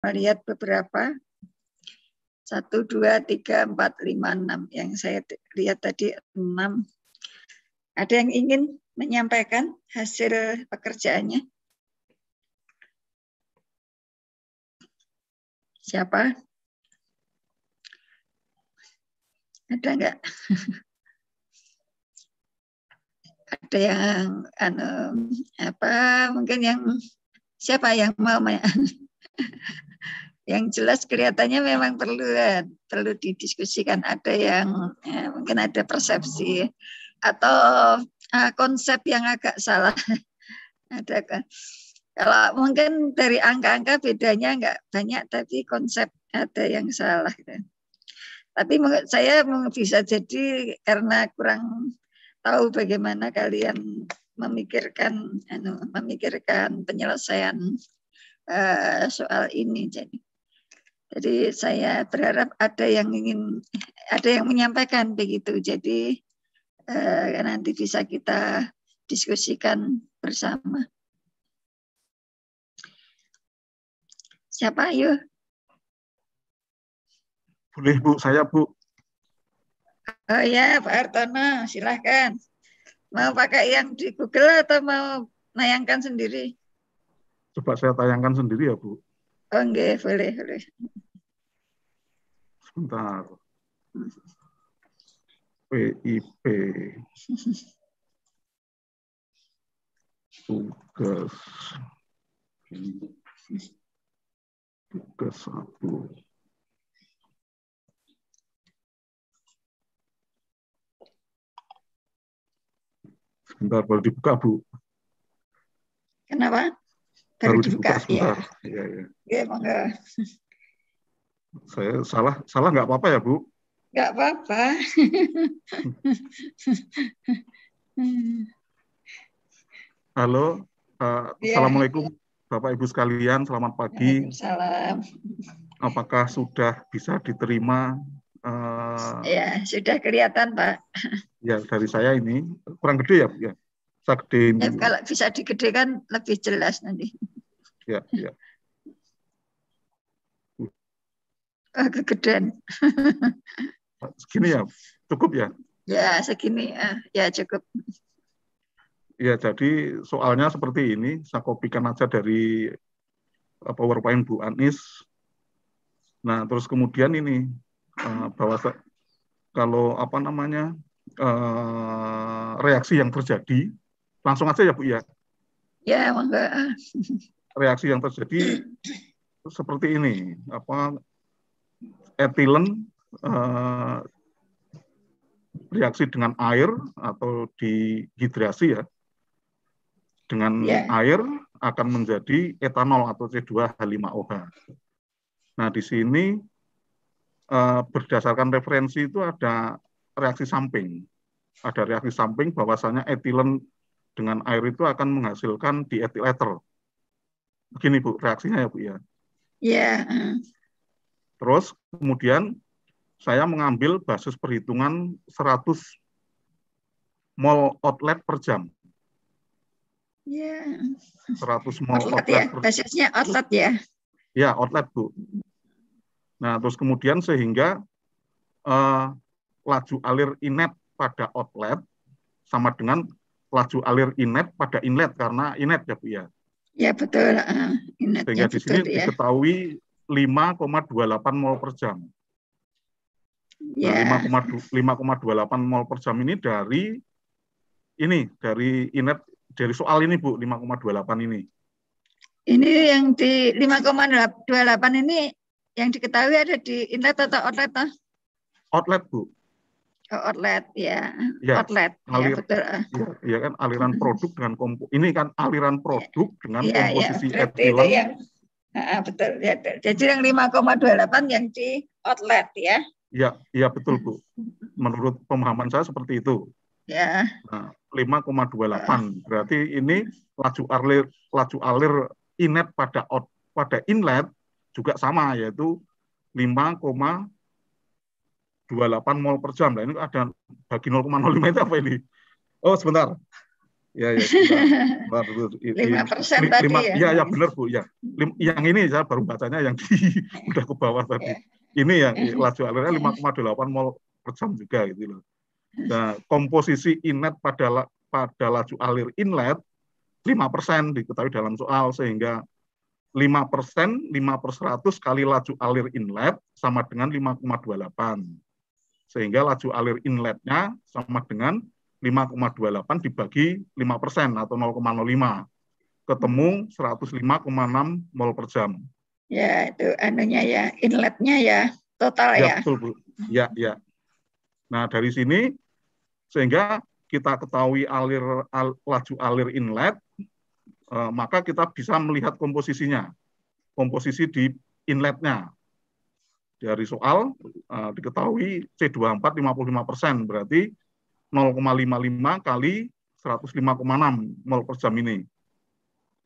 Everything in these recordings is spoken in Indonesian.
melihat beberapa 1, 2, 3, 4, 5, 6 yang saya lihat tadi 6. Ada yang ingin menyampaikan hasil pekerjaannya? Siapa? Ada enggak? Ada yang mungkin yang siapa yang mau yang jelas kelihatannya memang perlu didiskusikan. Ada yang mungkin ada persepsi atau konsep yang agak salah. Ada kan? Kalau mungkin dari angka-angka bedanya enggak banyak, tapi konsep ada yang salah. Tapi menurut saya bisa jadi karena kurang tahu bagaimana kalian memikirkan penyelesaian soal ini. Jadi saya berharap ada yang menyampaikan begitu. Jadi nanti bisa kita diskusikan bersama. Siapa? Yuk. Boleh Bu, saya Bu. Oh ya, Pak Hartono, silahkan. Mau pakai yang di Google atau mau nayangkan sendiri? Coba saya tayangkan sendiri ya Bu. Oh enggak, boleh. Sebentar. PIP. Tugas 1. Sebentar, baru dibuka, Bu. Kenapa? Baru dibuka sebentar. Iya. Ya, monggo. Saya salah nggak apa-apa ya, Bu? Nggak apa-apa. Halo, Assalamualaikum Bapak Ibu sekalian, selamat pagi. Waalaikumsalam. Apakah sudah bisa diterima? Ya, sudah kelihatan, Pak. Ya, dari saya ini kurang gede ya, Bu ya. Saya gedein. Ya, kalau bisa digedekan lebih jelas nanti. Ya. Oh, kegedean. Segini ya, cukup ya? Ya, segini. Ya, cukup. Ya, jadi soalnya seperti ini, saya kopikan aja dari PowerPoint Bu Anis. Nah, terus kemudian ini bahwa kalau reaksi yang terjadi, langsung aja ya Bu ya. Ya, monggo. Reaksi yang terjadi seperti ini, etilen reaksi dengan air atau dihidrasi ya, dengan air akan menjadi etanol atau C2H5OH. Nah, di sini berdasarkan referensi itu ada reaksi samping. Ada reaksi samping bahwasanya etilen dengan air itu akan menghasilkan diethil ether. Begini Bu, reaksinya ya Bu ya. Iya. Terus kemudian saya mengambil basis perhitungan 100 mol outlet per jam. Ya. 100 mol outlet ya, basisnya outlet ya. Ya, outlet Bu. Nah, terus kemudian sehingga laju alir inlet pada outlet sama dengan laju alir inlet pada inlet, karena inlet ya Bu ya. Ya betul. Sehingga di sini diketahui 5,28 mol per jam. Ya. Nah, 5,28 mol per jam ini dari inlet, dari soal ini Bu, 5,28 ini. Ini yang di 5,28 ini yang diketahui ada di inlet atau outlet? Outlet Bu. Oh, outlet ya. Outlet. Betul. Ya kan, aliran produk dengan ini kan aliran produk dengan komposisi etilen. Betul. Ya, jadi yang 5,28 yang di outlet ya. Ya betul Bu. Menurut pemahaman saya seperti itu. Ya. Nah, 5,28 berarti ini laju alir inlet pada inlet juga sama, yaitu 5,28 mol per jam. Nah, ini ada bagi 0,05 itu apa ini? Oh, sebentar. Ya, ya, sebentar. 5% tadi ya? Iya, ya benar Bu. Ya. Yang ini saya baru bacanya yang udah ke bawah tadi. Ini yang laju alirnya 5,8 mol per jam juga gitu loh. Nah, komposisi inlet pada laju alir inlet 5% diketahui dalam soal, sehingga 5%, 5/100 kali laju alir inlet sama dengan 5,28. Sehingga laju alir inletnya sama dengan 5,28 dibagi 5% atau 0,05. Ketemu 105,6 mol per jam. Ya, itu anunya ya, inletnya ya, total ya. Betul, Bu. Ya, ya. Nah, dari sini sehingga kita ketahui laju alir inlet, maka kita bisa melihat komposisinya. Komposisi di inletnya. Dari soal diketahui C24 55%, berarti 0,55 kali 105,6 mol per jam ini.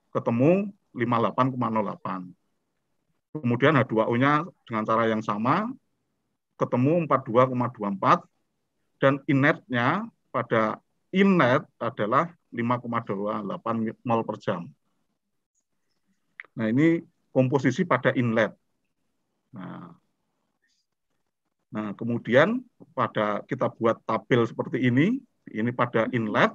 Ketemu 58,08. Kemudian H2O-nya dengan cara yang sama, ketemu 42,24, dan inletnya pada inlet adalah 5,28 mol per jam. Nah, ini komposisi pada inlet. Nah, kemudian kita buat tabel seperti ini pada inlet,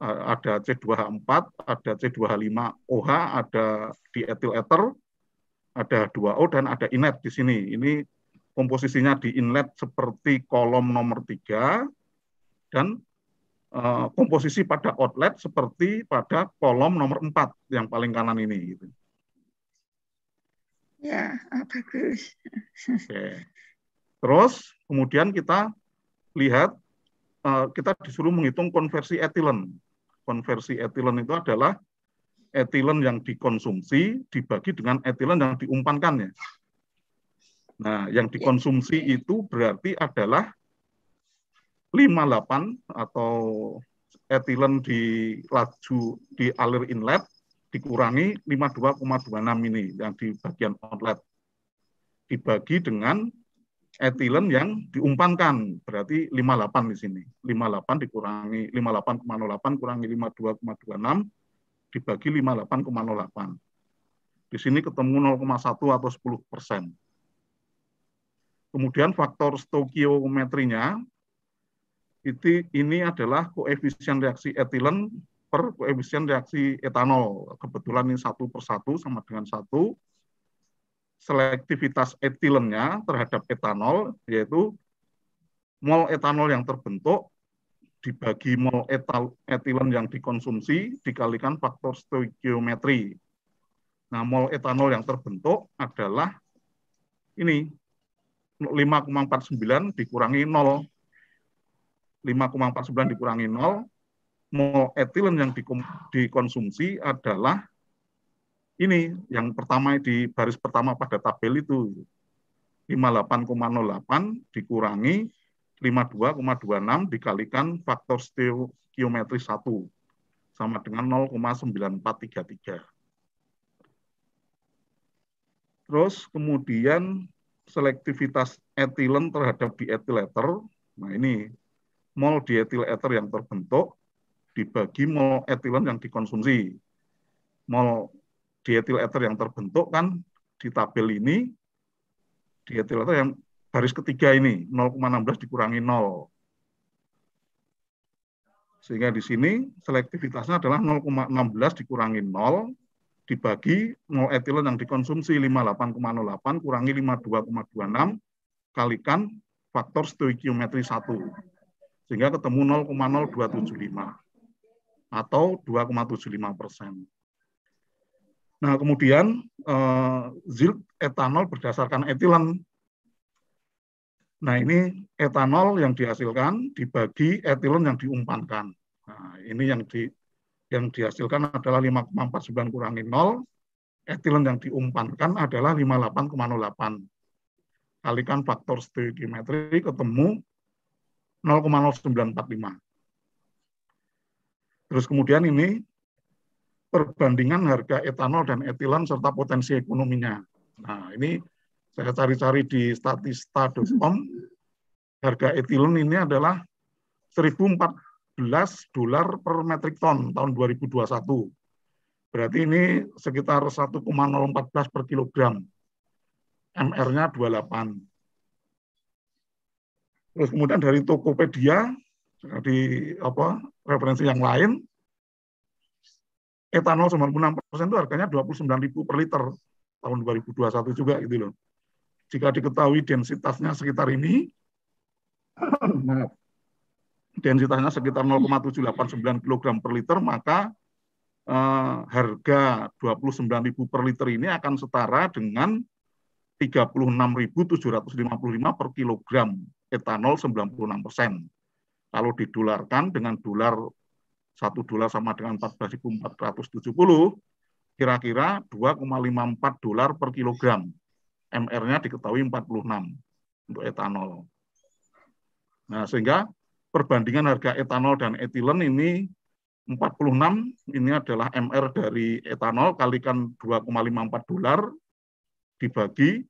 ada C2H4, ada C2H5OH, ada diethyl ether, ada H2O, dan ada inlet di sini. Ini komposisinya di inlet seperti kolom nomor 3, dan komposisi pada outlet seperti pada kolom nomor 4 yang paling kanan ini. Gitu. Ya, bagus. Oke. Terus kemudian kita lihat, kita disuruh menghitung konversi etilen. Konversi etilen itu adalah etilen yang dikonsumsi dibagi dengan etilen yang diumpankan ya. Nah, yang dikonsumsi itu berarti adalah 58 atau etilen di alir inlet dikurangi 52,26 ini yang di bagian outlet. Dibagi dengan etilen yang diumpankan, berarti 58 di sini. 58 dikurangi 58,08 kurangi 52,26 dibagi 58,08. Di sini ketemu 0,1 atau 10%. Kemudian faktor stoikiometrinya ini adalah koefisien reaksi etilen per koefisien reaksi etanol. Kebetulan ini 1/1 sama dengan 1. Selektivitas etilennya terhadap etanol, yaitu mol etanol yang terbentuk dibagi mol etilen yang dikonsumsi dikalikan faktor stoikiometri. Nah, mol etanol yang terbentuk adalah ini 5,49 dikurangi 0. 5,49 dikurangi 0, mol etilen yang dikonsumsi adalah ini, yang pertama di baris pertama pada tabel itu. 58,08 dikurangi 52,26 dikalikan faktor stoikiometri 1 sama dengan 0,9433. Terus kemudian selektivitas etilen terhadap diethyl ether. Nah, ini mol diethyl ether yang terbentuk dibagi mol etilen yang dikonsumsi. Mol diethyl ether yang terbentuk kan di tabel ini, diethyl ether yang baris ketiga ini 0,16 dikurangi 0. Sehingga di sini selektivitasnya adalah 0,16 dikurangi 0 dibagi mol etilen yang dikonsumsi 58,08 kurangi 52,26 kalikan faktor stoikiometri 1. Sehingga ketemu 0,0275 atau 2,75%. Nah, kemudian zilt etanol berdasarkan etilen. Nah, ini etanol yang dihasilkan dibagi etilen yang diumpankan. Nah, ini yang dihasilkan adalah 5,49 kurangi 0, etilen yang diumpankan adalah 58,08. Kalikan faktor stoikiometri ketemu 0,0945. Terus kemudian ini perbandingan harga etanol dan etilen serta potensi ekonominya. Nah, ini saya cari-cari di statista.com, harga etilen ini adalah $1.014 per metrik ton tahun 2021. Berarti ini sekitar 1,014 per kilogram. MR-nya 28. Terus kemudian dari Tokopedia, di referensi yang lain, etanol 96% itu harganya 29.000 per liter tahun 2021 juga gitu loh. Jika diketahui densitasnya sekitar ini, densitasnya sekitar 0,789 kg per liter, maka harga 29.000 per liter ini akan setara dengan 36.755 per kilogram etanol 96%. Kalau didolarkan dengan dolar, $1 sama dengan 14.470, kira-kira $2,54 per kilogram. MR-nya diketahui 46 untuk etanol. Nah, sehingga perbandingan harga etanol dan etilen ini 46, ini adalah MR dari etanol, kalikan $2,54, dibagi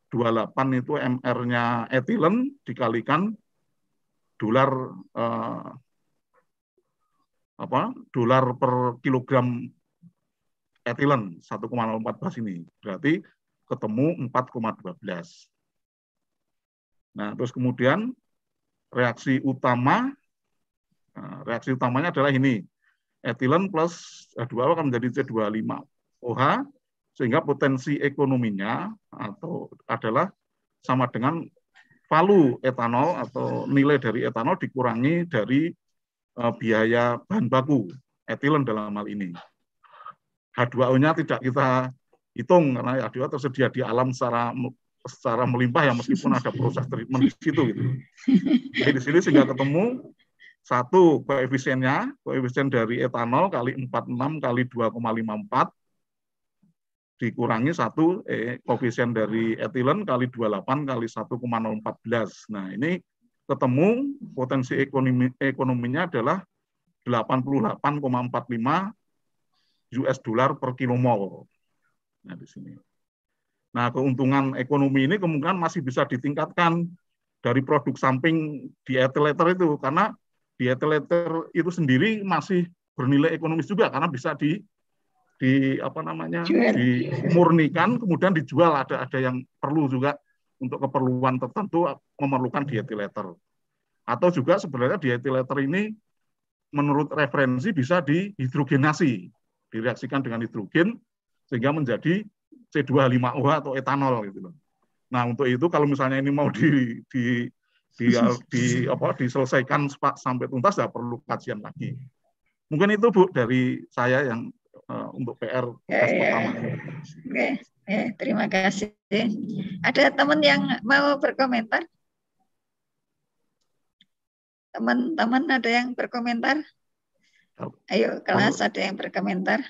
28 itu MR-nya etilen, dikalikan dolar dolar per kilogram etilen 1,014 ini. Berarti ketemu 4,12. Nah, terus kemudian reaksi utamanya adalah ini. Etilen plus H2O akan menjadi C25OH, sehingga potensi ekonominya adalah sama dengan value etanol atau nilai dari etanol dikurangi dari biaya bahan baku etilen dalam hal ini. H2O-nya tidak kita hitung karena H2O tersedia di alam secara melimpah ya, meskipun ada proses treatment di situ gitu. Jadi di sini sehingga ketemu satu koefisiennya, koefisien dari etanol kali 46 kali 2,54 dikurangi satu koefisien dari etilen kali 28 kali 1,014. Nah, ini ketemu potensi ekonominya adalah 88,45 US dollar per kilomol. Nah, di sini. Nah, keuntungan ekonomi ini kemungkinan masih bisa ditingkatkan dari produk samping di ethyl ether itu, karena di ethyl ether itu sendiri masih bernilai ekonomis juga karena bisa dimurnikan kemudian dijual, ada yang perlu juga untuk keperluan tertentu memerlukan di ethyl ether. Atau juga sebenarnya di ethyl ether ini menurut referensi bisa dihidrogenasi, direaksikan dengan hidrogen sehingga menjadi C2H5OH atau etanol gitu loh. Nah, untuk itu kalau misalnya ini mau diselesaikan sampai tuntas, tidak perlu kajian lagi. Mungkin itu Bu dari saya yang untuk PR tugas pertama. Oke, terima kasih. Ada teman yang mau berkomentar? Teman-teman ada yang berkomentar? Ayo kelas ada yang berkomentar.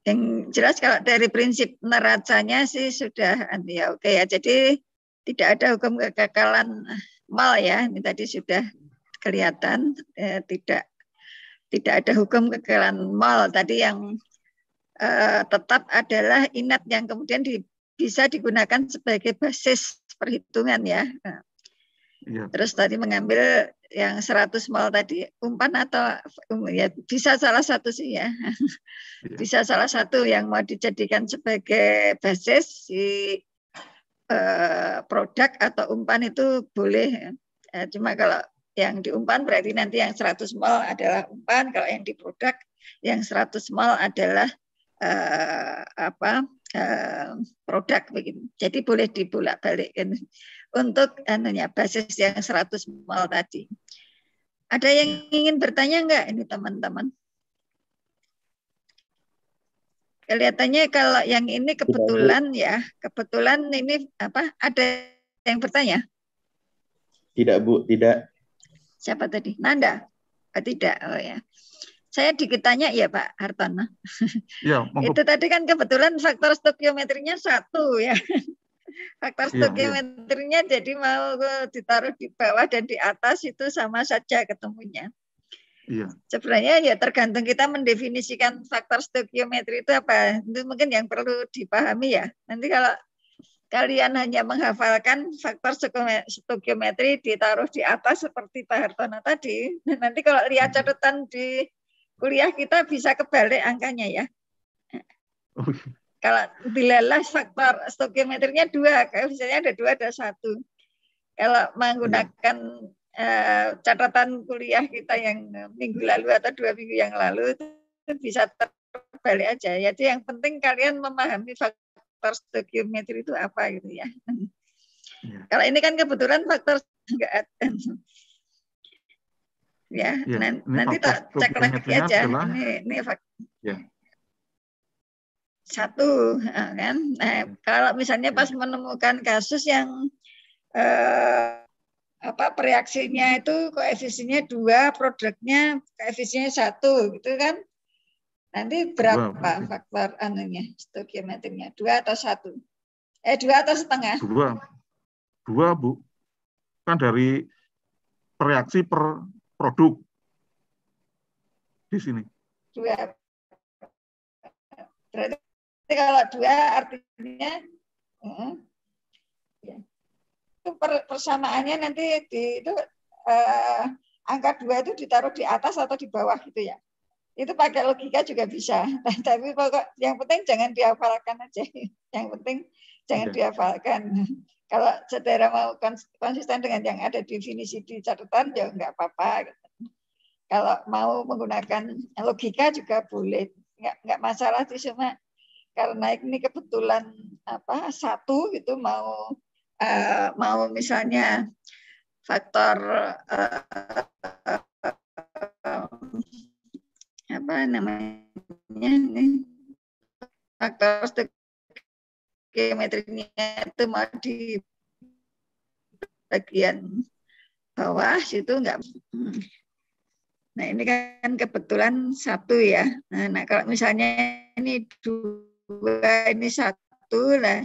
Yang jelas kalau dari prinsip neracanya sih sudah ya oke ya. Jadi tidak ada hukum kekekalan mal ya. Ini tadi sudah kelihatan tidak ada hukum kekekalan mal. Tadi yang tetap adalah inat yang kemudian bisa digunakan sebagai basis perhitungan ya. Ya. Terus tadi mengambil yang 100 mol tadi umpan atau ya bisa salah satu sih ya. Bisa salah satu yang mau dijadikan sebagai basis si produk atau umpan itu boleh. Cuma kalau yang diumpan berarti nanti yang 100 mol adalah umpan, kalau yang di produk yang 100 mol adalah produk begitu. Jadi boleh dibolak-balikkan untuk basis yang 100 mol tadi. Ada yang ingin bertanya enggak ini teman-teman? Kelihatannya kalau yang ini kebetulan ya, kebetulan ini ada yang bertanya? Tidak Bu, tidak. Siapa tadi? Nanda? Oh, tidak, oh ya. Saya dikitanya ya Pak Hartono. Ya, itu tadi kan kebetulan faktor stokiometrinya 1 ya. Faktor stokiometrinya jadi mau ditaruh di bawah dan di atas itu sama saja ketemunya. Iya. Sebenarnya ya tergantung kita mendefinisikan faktor stokiometri itu apa. Itu mungkin yang perlu dipahami ya. Nanti kalau kalian hanya menghafalkan faktor stokiometri ditaruh di atas seperti Pak Hartono tadi, nanti kalau lihat catatan di kuliah kita bisa kebalik angkanya ya. Kalau dilelah faktor stokiometrinya 2, misalnya ada 2, ada 1. Kalau menggunakan catatan kuliah kita yang minggu lalu atau 2 minggu yang lalu itu bisa terbalik aja. Jadi yang penting kalian memahami faktor stokiometri itu apa gitu ya. Kalau ini kan kebetulan faktor enggak ada. Ya, nanti tak cek lagi aja. Ini faktor. Ya. 1 kan. Nah, kalau misalnya pas menemukan kasus yang reaksinya itu koefisiennya 2, produknya koefisiennya 1 gitu kan. Nanti berapa faktor stokiometrinya? 2 atau 1? 2 atau setengah? 2, Bu. Kan dari reaksi per produk di sini. 2. Berarti kalau 2 artinya itu persamaannya nanti itu angka 2 itu ditaruh di atas atau di bawah gitu ya. Itu pakai logika juga bisa. Tapi pokok yang penting jangan dihafalkan aja. Yang penting jangan dihafalkan. Kalau saudara mau konsisten dengan yang ada definisi di catatan ya enggak apa-apa. Kalau mau menggunakan logika juga boleh. Enggak masalah sih, cuma karena ini kebetulan 1 gitu mau misalnya faktor faktor stokiometrinya itu mau di bagian bawah situ enggak. Nah ini kan kebetulan 1 ya. Nah kalau misalnya ini 2 ini 1 lah,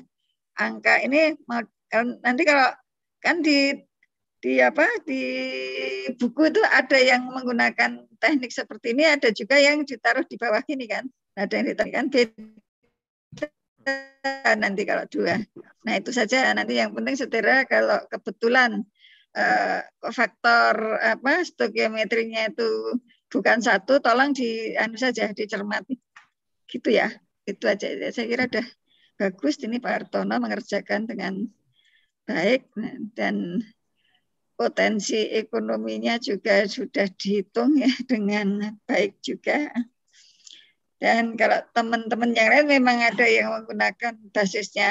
angka ini nanti kalau kan di buku itu ada yang menggunakan teknik seperti ini, ada juga yang ditaruh di bawah ini kan. Ada yang ditaruh kan beda nanti kalau 2. Nah itu saja, nanti yang penting saudara kalau kebetulan faktor stokiometrinya itu bukan 1, tolong saja dicermati. Gitu ya. Itu aja. Saya kira udah bagus ini Pak Hartono mengerjakan dengan baik dan potensi ekonominya juga sudah dihitung ya dengan baik juga. Dan kalau teman-teman yang lain memang ada yang menggunakan basisnya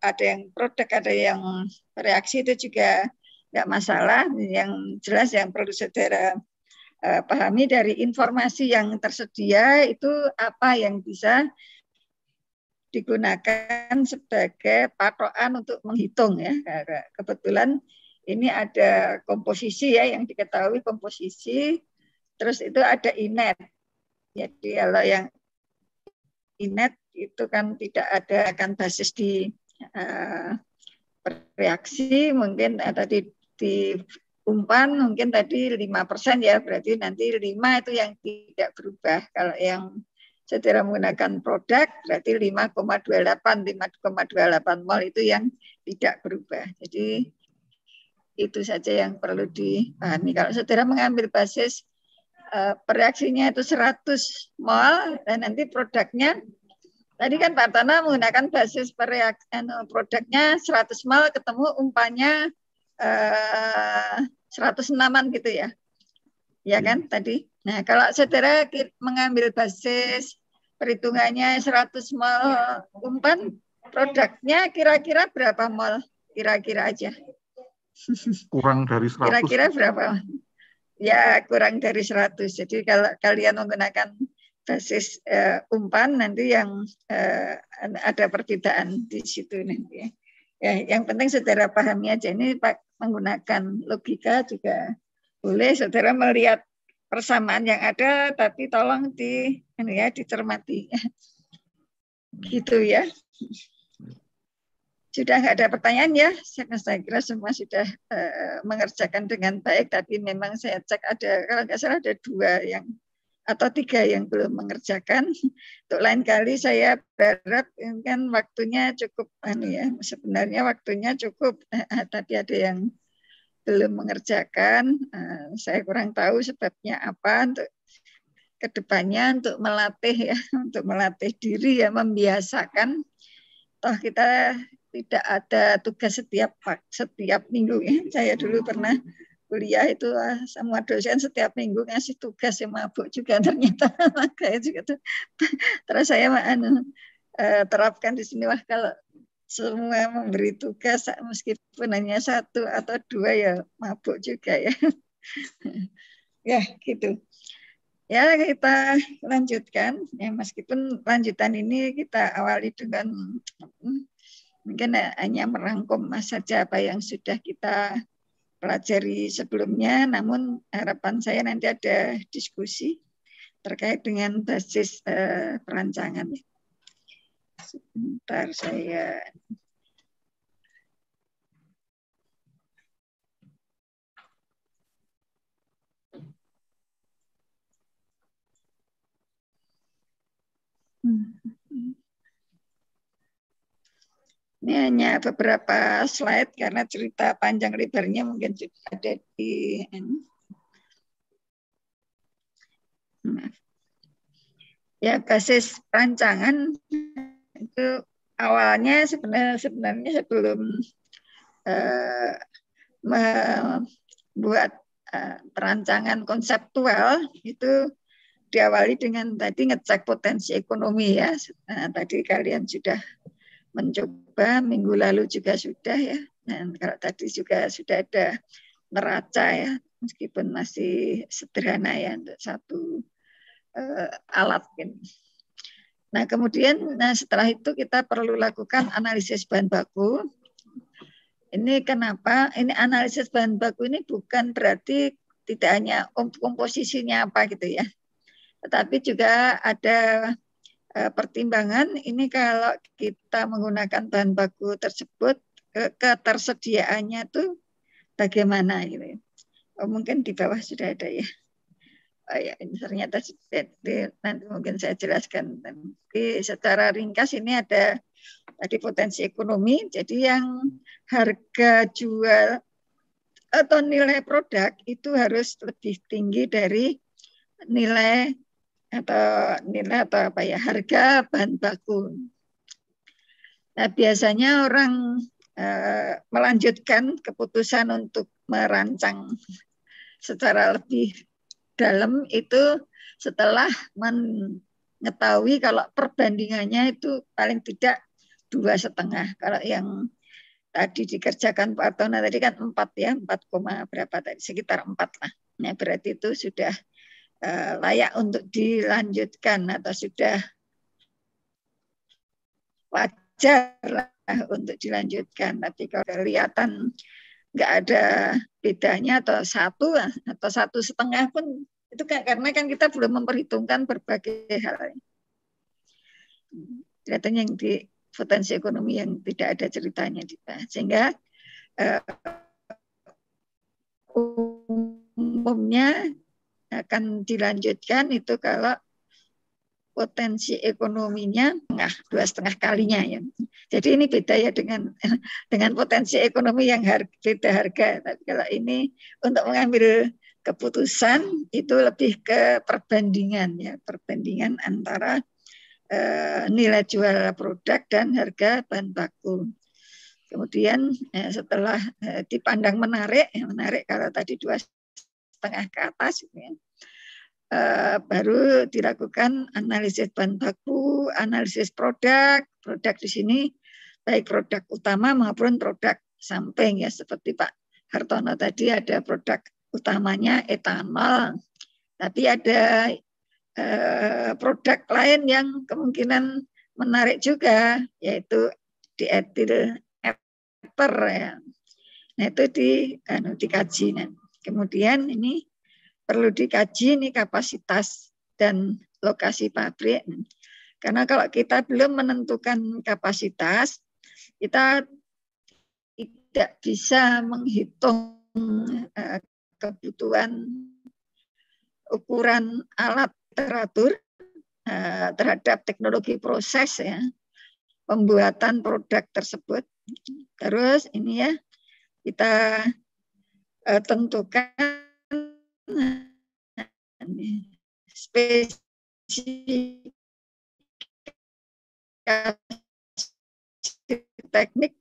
ada yang produk, ada yang reaksi, itu juga enggak masalah. Yang jelas yang perlu saudara pahami dari informasi yang tersedia itu apa yang bisa digunakan sebagai patokan untuk menghitung ya. Kebetulan ini ada komposisi ya, yang diketahui komposisi, terus itu ada inet. Jadi kalau yang inet itu kan tidak ada kan basis di reaksi, mungkin tadi di umpan mungkin tadi 5% ya, berarti nanti 5 itu yang tidak berubah. Kalau yang saudara menggunakan produk berarti 5,28 mol itu yang tidak berubah. Jadi itu saja yang perlu dipahami. Kalau saudara mengambil basis reaksinya itu 100 mol dan nanti produknya, tadi kan Pak Hartono menggunakan basis produknya 100 mol, ketemu umpannya 106-an gitu ya. Ya kan tadi. Nah, kalau saudara mengambil basis perhitungannya 100 mol umpan, produknya kira-kira berapa mol? Kira-kira aja. Kurang dari 100. Kira-kira berapa? Ya, kurang dari 100. Jadi kalau kalian menggunakan basis umpan, nanti yang ada perbedaan di situ nanti. Ya, yang penting saudara pahami aja. Ini menggunakan logika juga boleh. Saudara melihat persamaan yang ada, tapi tolong dicermati. Gitu ya. Sudah nggak ada pertanyaan ya? Saya kira semua sudah mengerjakan dengan baik, tapi memang saya cek ada, kalau nggak salah ada 2 yang atau 3 yang belum mengerjakan. Untuk lain kali saya berharap kan waktunya cukup ya, sebenarnya waktunya cukup, tapi ada yang belum mengerjakan. Saya kurang tahu sebabnya apa. Untuk kedepannya untuk melatih ya, untuk melatih diri ya, membiasakan. Toh kita tidak ada tugas setiap minggu ya. Saya dulu pernah kuliah itu semua dosen setiap minggu ngasih tugas yang mabuk juga ternyata. Makanya juga tuh. Terus saya terapkan di sini, wah kalau semua memberi tugas meskipun hanya 1 atau 2 ya mabuk juga ya. Ya gitu. Ya kita lanjutkan ya, meskipun lanjutan ini kita awali dengan mungkin hanya merangkum saja apa yang sudah kita pelajari sebelumnya, namun harapan saya nanti ada diskusi terkait dengan basis perancangan. Sebentar saya. Ini hanya beberapa slide karena cerita panjang lebarnya mungkin sudah ada di ya, basis rancangan itu awalnya sebenarnya sebelum membuat perancangan konseptual itu diawali dengan tadi ngecek potensi ekonomi ya. Tadi kalian sudah mencoba, minggu lalu juga sudah ya. Dan kalau tadi juga sudah ada neraca ya, meskipun masih sederhana ya untuk satu alat. Nah kemudian setelah itu kita perlu lakukan analisis bahan baku. Ini kenapa? Ini analisis bahan baku ini bukan berarti tidak hanya komposisinya apa gitu ya, tetapi juga ada pertimbangan ini kalau kita menggunakan bahan baku tersebut ketersediaannya tuh bagaimana gitu. Mungkin di bawah sudah ada ya. Ya ini ternyata nanti mungkin saya jelaskan. Tapi secara ringkas ini ada tadi potensi ekonomi. Jadi yang harga jual atau nilai produk itu harus lebih tinggi dari nilai atau apa ya, harga bahan baku. Nah, biasanya orang melanjutkan keputusan untuk merancang secara lebih dalam itu setelah mengetahui kalau perbandingannya itu paling tidak 2,5. Kalau yang tadi dikerjakan Pak Artono tadi kan 4 ya, 4, berapa tadi, sekitar 4 lah. Nah, berarti itu sudah layak untuk dilanjutkan atau sudah wajar lah untuk dilanjutkan. Tapi kalau kelihatan nggak ada bedanya atau 1,5 pun itu karena kan kita belum memperhitungkan berbagai hal. Kelihatannya yang di potensi ekonomi yang tidak ada ceritanya sehingga umumnya akan dilanjutkan itu kalau potensi ekonominya 2,5 kalinya ya. Jadi ini beda ya dengan potensi ekonomi yang beda harga. Tapi kalau ini untuk mengambil keputusan itu lebih ke perbandingan ya, perbandingan antara nilai jual produk dan harga bahan baku. Kemudian setelah dipandang menarik kalau tadi 2,5 ke atas ya, baru dilakukan analisis bahan baku, analisis produk di sini baik produk utama maupun produk samping ya, seperti Pak Hartono tadi ada produk utamanya etanol, tapi ada produk lain yang kemungkinan menarik juga yaitu diethil ether ya. Nah itu dikaji. Nah, kemudian ini perlu dikaji ini kapasitas dan lokasi pabrik. Karena kalau kita belum menentukan kapasitas, kita tidak bisa menghitung kebutuhan ukuran alat teratur terhadap teknologi proses ya pembuatan produk tersebut. Terus ini ya kita tentukan spesifikasi teknis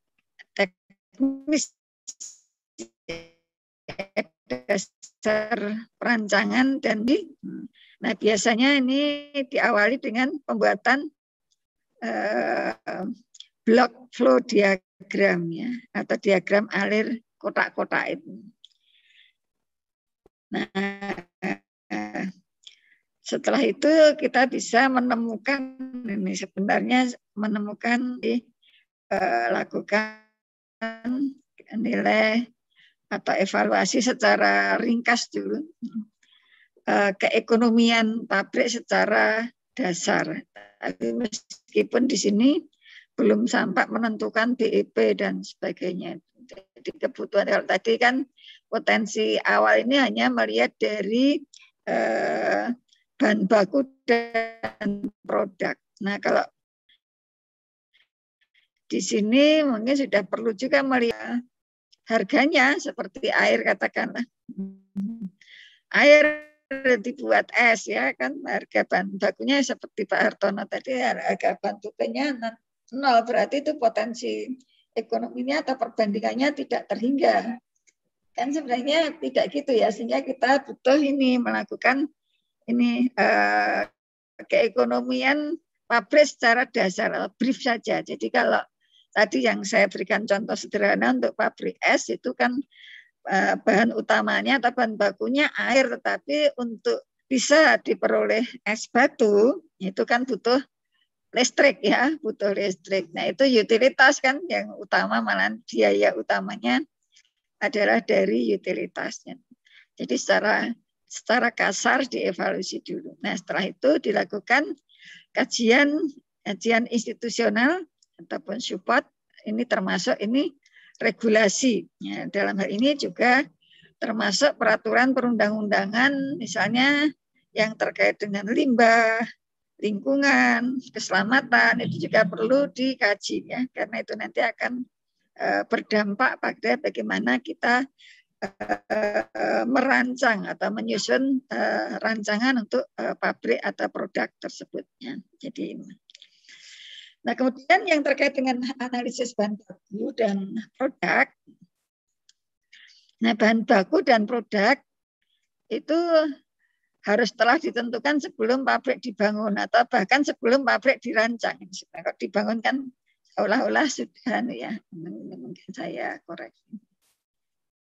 dasar perancangan dan nah biasanya ini diawali dengan pembuatan block flow diagram ya atau diagram alir kotak-kotak itu. Nah, setelah itu kita bisa menemukan ini sebenarnya menemukan lakukan nilai atau evaluasi secara ringkas dulu keekonomian pabrik secara dasar. Tapi meskipun di sini belum sampai menentukan BEP dan sebagainya. Jadi kebutuhan kalau tadi kan potensi awal ini hanya melihat dari bahan baku dan produk. Nah kalau di sini mungkin sudah perlu juga melihat harganya seperti air katakanlah. Air dibuat es ya kan harga bahan bakunya seperti Pak Hartono tadi harga bahan bakunya 0 berarti itu potensi ekonominya atau perbandingannya tidak terhingga kan sebenarnya tidak gitu ya sehingga kita butuh ini melakukan ini keekonomian pabrik secara dasar brief saja. Jadi kalau tadi yang saya berikan contoh sederhana untuk pabrik es itu kan bahan utamanya atau bahan bakunya air, tetapi untuk bisa diperoleh es batu itu kan butuh listrik ya, butuh listrik. Nah itu utilitas kan yang utama, malah biaya utamanya adalah dari utilitasnya. Jadi secara kasar dievaluasi dulu. Nah setelah itu dilakukan kajian institusional ataupun support, ini termasuk ini regulasi. Ya, dalam hal ini juga termasuk peraturan perundang-undangan, misalnya yang terkait dengan limbah, lingkungan, keselamatan, itu juga perlu dikaji ya, karena itu nanti akan berdampak pada bagaimana kita merancang atau menyusun rancangan untuk pabrik atau produk tersebutnya. Jadi ini. Nah, kemudian yang terkait dengan analisis bahan baku dan produk. Nah, bahan baku dan produk itu harus telah ditentukan sebelum pabrik dibangun atau bahkan sebelum pabrik dirancang. Kalau dibangun kan seolah-olah sudah ya, mungkin saya koreksi.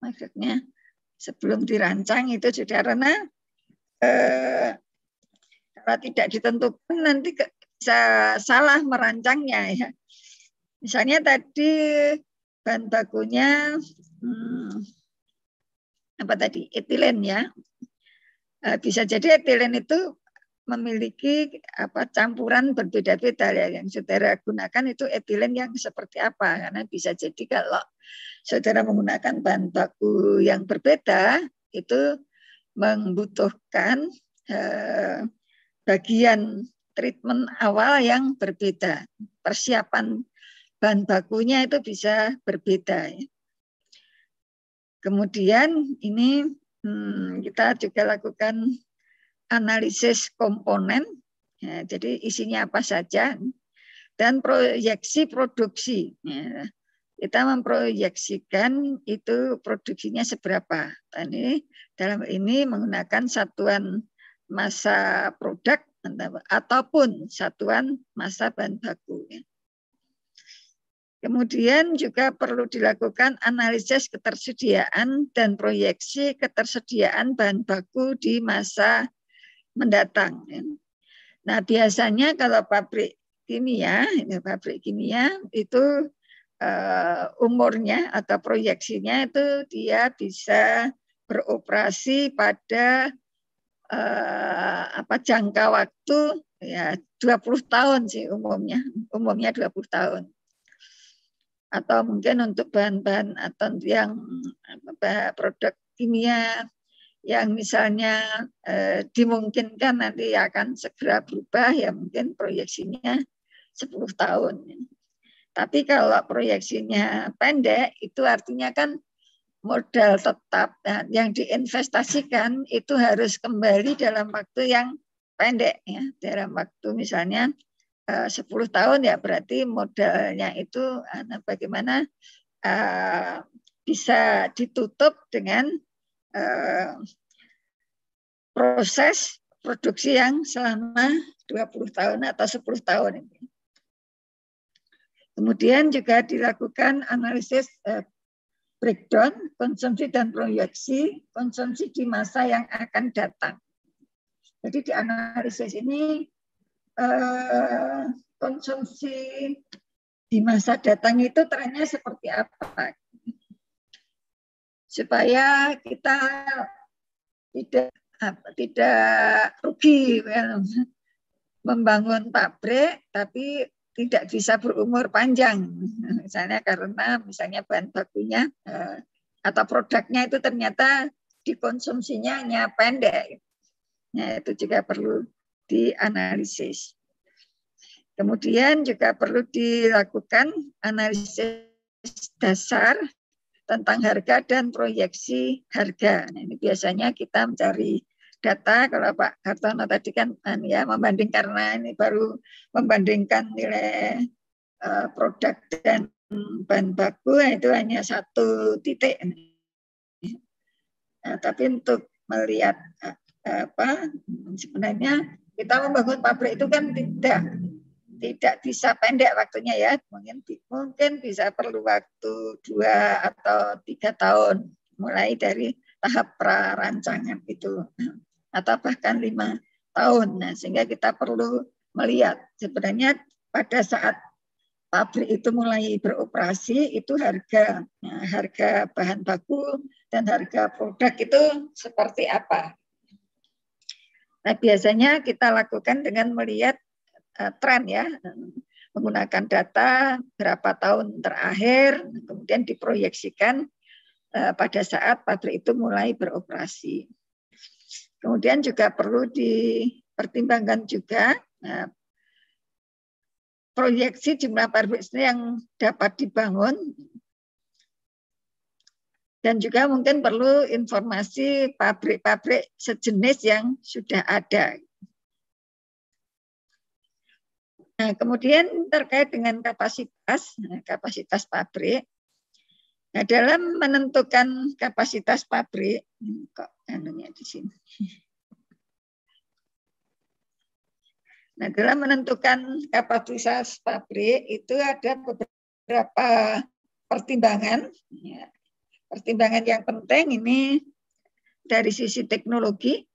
Maksudnya sebelum dirancang itu sudah karena kalau tidak ditentukan nanti bisa salah merancangnya ya. Misalnya tadi bahan bakunya apa tadi etilen ya. Bisa jadi etilen itu memiliki campuran berbeda-beda ya. Yang saudara gunakan itu etilen yang seperti apa, karena bisa jadi kalau saudara menggunakan bahan baku yang berbeda itu membutuhkan bagian treatment awal yang berbeda. Persiapan bahan bakunya itu bisa berbeda. Kemudian ini kita juga lakukan analisis komponen, ya, jadi isinya apa saja, dan proyeksi produksi. Ya. Kita memproyeksikan itu produksinya seberapa. Ini dalam ini menggunakan satuan massa produk ataupun satuan massa bahan baku. Kemudian juga perlu dilakukan analisis ketersediaan dan proyeksi ketersediaan bahan baku di masa mendatang. Nah biasanya kalau pabrik kimia itu umurnya atau proyeksinya itu dia bisa beroperasi pada jangka waktu ya 20 tahun sih umumnya 20 tahun. Atau mungkin untuk bahan-bahan atau yang produk kimia yang misalnya dimungkinkan nanti akan segera berubah, ya mungkin proyeksinya 10 tahun. Tapi kalau proyeksinya pendek, itu artinya kan modal tetap yang diinvestasikan itu harus kembali dalam waktu yang pendek, ya. Dalam waktu misalnya 10 tahun, ya berarti modalnya itu bagaimana bisa ditutup dengan proses produksi yang selama 20 tahun atau 10 tahun ini. Kemudian juga dilakukan analisis breakdown konsumsi dan proyeksi konsumsi di masa yang akan datang. Jadi di analisis ini konsumsi di masa datang itu trennya seperti apa, supaya kita tidak rugi membangun pabrik tapi tidak bisa berumur panjang, misalnya karena misalnya bahan bakunya atau produknya itu ternyata dikonsumsinya hanya pendek. Nah, itu juga perlu dianalisis. Kemudian juga perlu dilakukan analisis dasar tentang harga dan proyeksi harga. Nah, ini biasanya kita mencari data, kalau Pak Hartono tadi kan ya membanding, karena ini baru membandingkan nilai produk dan bahan baku, itu hanya satu titik. Nah, tapi untuk melihat sebenarnya kita membangun pabrik itu kan tidak bisa pendek waktunya, ya. Mungkin bisa perlu waktu 2 atau 3 tahun mulai dari tahap prarancangan itu, atau bahkan 5 tahun. Nah, sehingga kita perlu melihat sebenarnya pada saat pabrik itu mulai beroperasi itu harga bahan baku dan harga produk itu seperti apa. Nah, biasanya kita lakukan dengan melihat tren, ya, menggunakan data berapa tahun terakhir, kemudian diproyeksikan pada saat pabrik itu mulai beroperasi. Kemudian juga perlu dipertimbangkan juga proyeksi jumlah pabrik yang dapat dibangun, dan juga mungkin perlu informasi pabrik-pabrik sejenis yang sudah ada. Nah, kemudian terkait dengan kapasitas pabrik. Nah, dalam menentukan kapasitas pabrik, kok anunya di sini. Nah, dalam menentukan kapasitas pabrik itu ada beberapa pertimbangan. Ya. Pertimbangan yang penting ini dari sisi teknologi,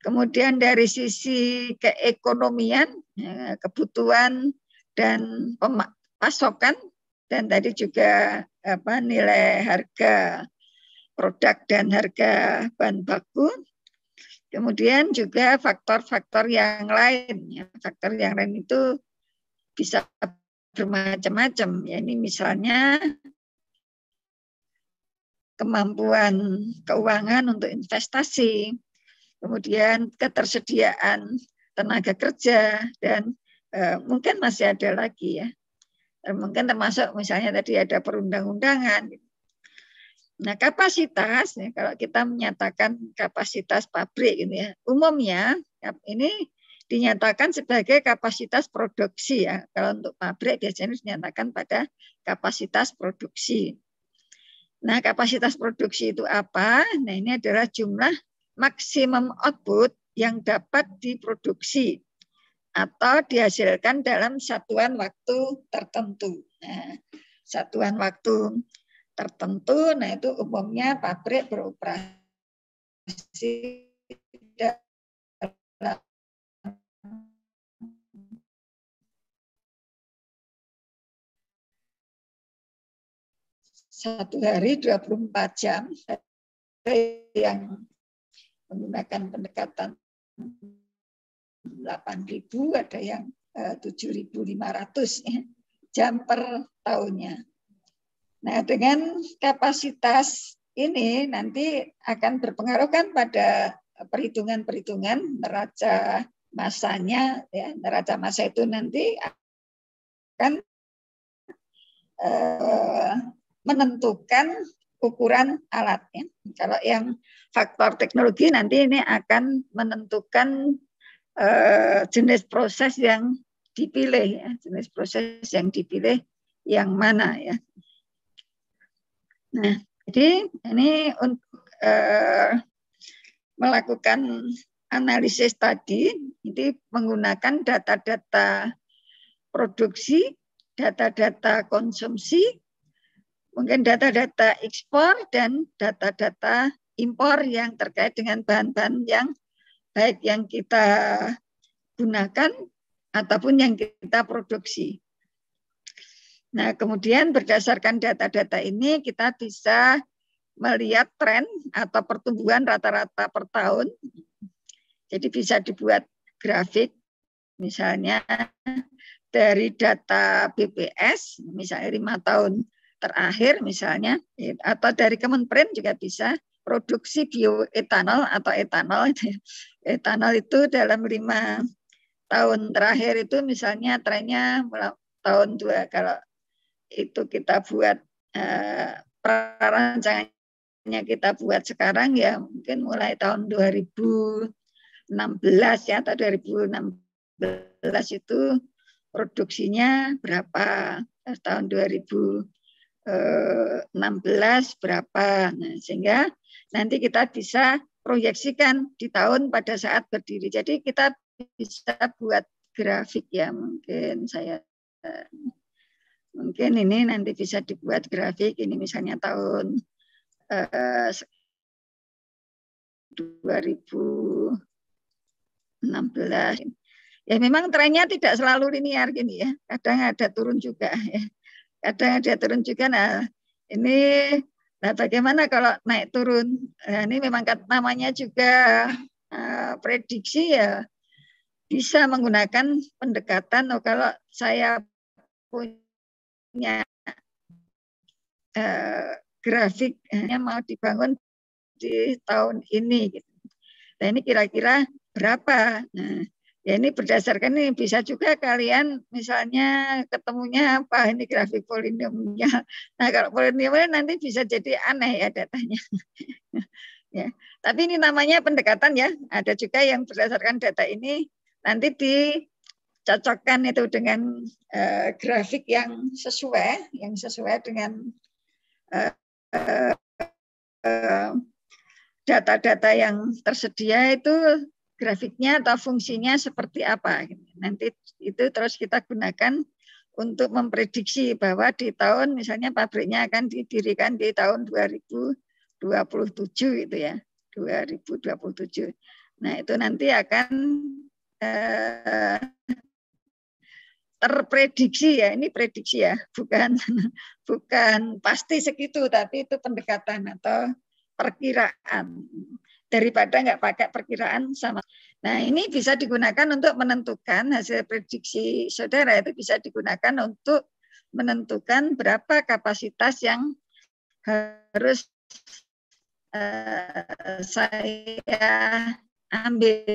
kemudian dari sisi keekonomian, ya, kebutuhan dan pasokan, dan tadi juga nilai harga produk dan harga bahan baku. Kemudian juga faktor-faktor yang lain. Ya, faktor yang lain itu bisa bermacam-macam. Ya, ini misalnya kemampuan keuangan untuk investasi, kemudian ketersediaan tenaga kerja, dan mungkin masih ada lagi, ya. Mungkin termasuk misalnya tadi ada perundang-undangan. Nah, kapasitas, ya, kalau kita menyatakan kapasitas pabrik ini, ya, umumnya ini dinyatakan sebagai kapasitas produksi, ya. Kalau untuk pabrik biasanya dinyatakan pada kapasitas produksi. Nah, kapasitas produksi itu apa? Nah, ini adalah jumlah maksimum output yang dapat diproduksi atau dihasilkan dalam satuan waktu tertentu. Nah, satuan waktu tertentu, nah itu umumnya pabrik beroperasi dalam satu hari 24 jam, yang menggunakan pendekatan 8.000, ada yang 7.500 jam per tahunnya. Nah, dengan kapasitas ini nanti akan berpengaruh kan pada perhitungan-perhitungan neraca masanya, ya. Neraca masa itu nanti akan menentukan ukuran alatnya. Kalau yang faktor teknologi nanti ini akan menentukan jenis proses yang dipilih, ya. Jenis proses yang dipilih yang mana, ya. Nah, jadi ini untuk melakukan analisis tadi, ini menggunakan data-data produksi, data-data konsumsi, mungkin data-data ekspor dan data-data impor yang terkait dengan bahan-bahan yang baik yang kita gunakan ataupun yang kita produksi. Nah, kemudian berdasarkan data-data ini kita bisa melihat tren atau pertumbuhan rata-rata per tahun. Jadi bisa dibuat grafik, misalnya dari data BPS, misalnya 5 tahun terakhir misalnya, atau dari Kemenperin juga bisa, produksi bioetanol atau etanol. Etanol itu dalam 5 tahun terakhir itu misalnya trennya tahun 2, kalau itu kita buat perancangannya kita buat sekarang ya mungkin mulai tahun 2016 ya, atau 2016 itu produksinya berapa, tahun 2016 berapa. Nah, sehingga nanti kita bisa proyeksikan di tahun pada saat berdiri. Jadi kita bisa buat grafik ya, mungkin ini nanti bisa dibuat grafik, ini misalnya tahun 2016. Ya memang trennya tidak selalu linear gini ya, kadang ada turun juga ya. Kadang ada turun juga. Nah, ini bagaimana kalau naik turun? Nah, ini memang namanya juga prediksi ya, bisa menggunakan pendekatan. Kalau saya punya grafik yang mau dibangun di tahun ini, gitu. Nah, ini kira-kira berapa? Nah, ya ini berdasarkan ini bisa juga kalian misalnya ketemunya apa ini grafik polinomnya. Nah, kalau polinomnya nanti bisa jadi aneh ya datanya. Ya, tapi ini namanya pendekatan ya. Ada juga yang berdasarkan data ini nanti dicocokkan itu dengan grafik yang sesuai dengan data-data yang tersedia, itu grafiknya atau fungsinya seperti apa. Nanti itu terus kita gunakan untuk memprediksi bahwa di tahun misalnya pabriknya akan didirikan di tahun 2027 itu ya, 2027. Nah, itu nanti akan terprediksi ya, ini prediksi ya, bukan pasti segitu, tapi itu pendekatan atau perkiraan, daripada nggak pakai perkiraan sama. Nah, ini bisa digunakan untuk menentukan hasil prediksi saudara, itu bisa digunakan untuk menentukan berapa kapasitas yang harus saya ambil.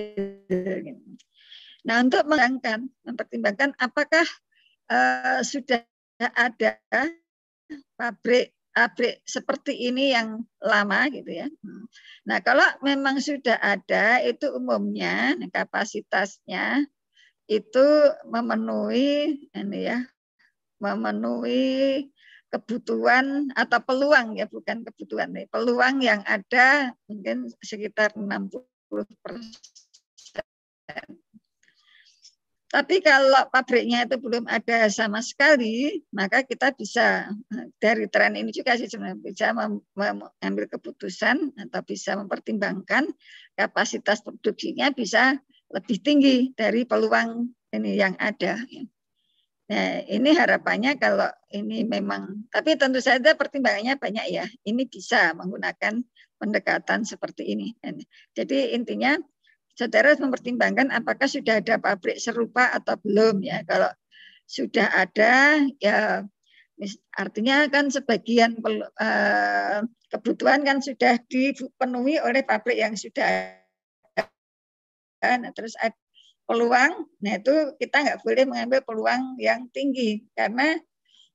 Nah, untuk mempertimbangkan apakah sudah ada pabrik seperti ini yang lama gitu ya. Nah, kalau memang sudah ada, itu umumnya kapasitasnya itu memenuhi ini ya, memenuhi kebutuhan atau peluang ya, bukan kebutuhan, peluang yang ada mungkin sekitar 60%. Tapi kalau pabriknya itu belum ada sama sekali, maka kita bisa dari tren ini juga sih sebenarnya bisa mengambil keputusan atau bisa mempertimbangkan kapasitas produksinya bisa lebih tinggi dari peluang ini yang ada. Nah, ini harapannya kalau ini memang, tapi tentu saja pertimbangannya banyak ya. Ini bisa menggunakan pendekatan seperti ini. Jadi intinya saudara harus mempertimbangkan apakah sudah ada pabrik serupa atau belum ya. Kalau sudah ada ya artinya kan sebagian kebutuhan kan sudah dipenuhi oleh pabrik yang sudah ada. Nah, terus ada peluang, nah itu kita nggak boleh mengambil peluang yang tinggi karena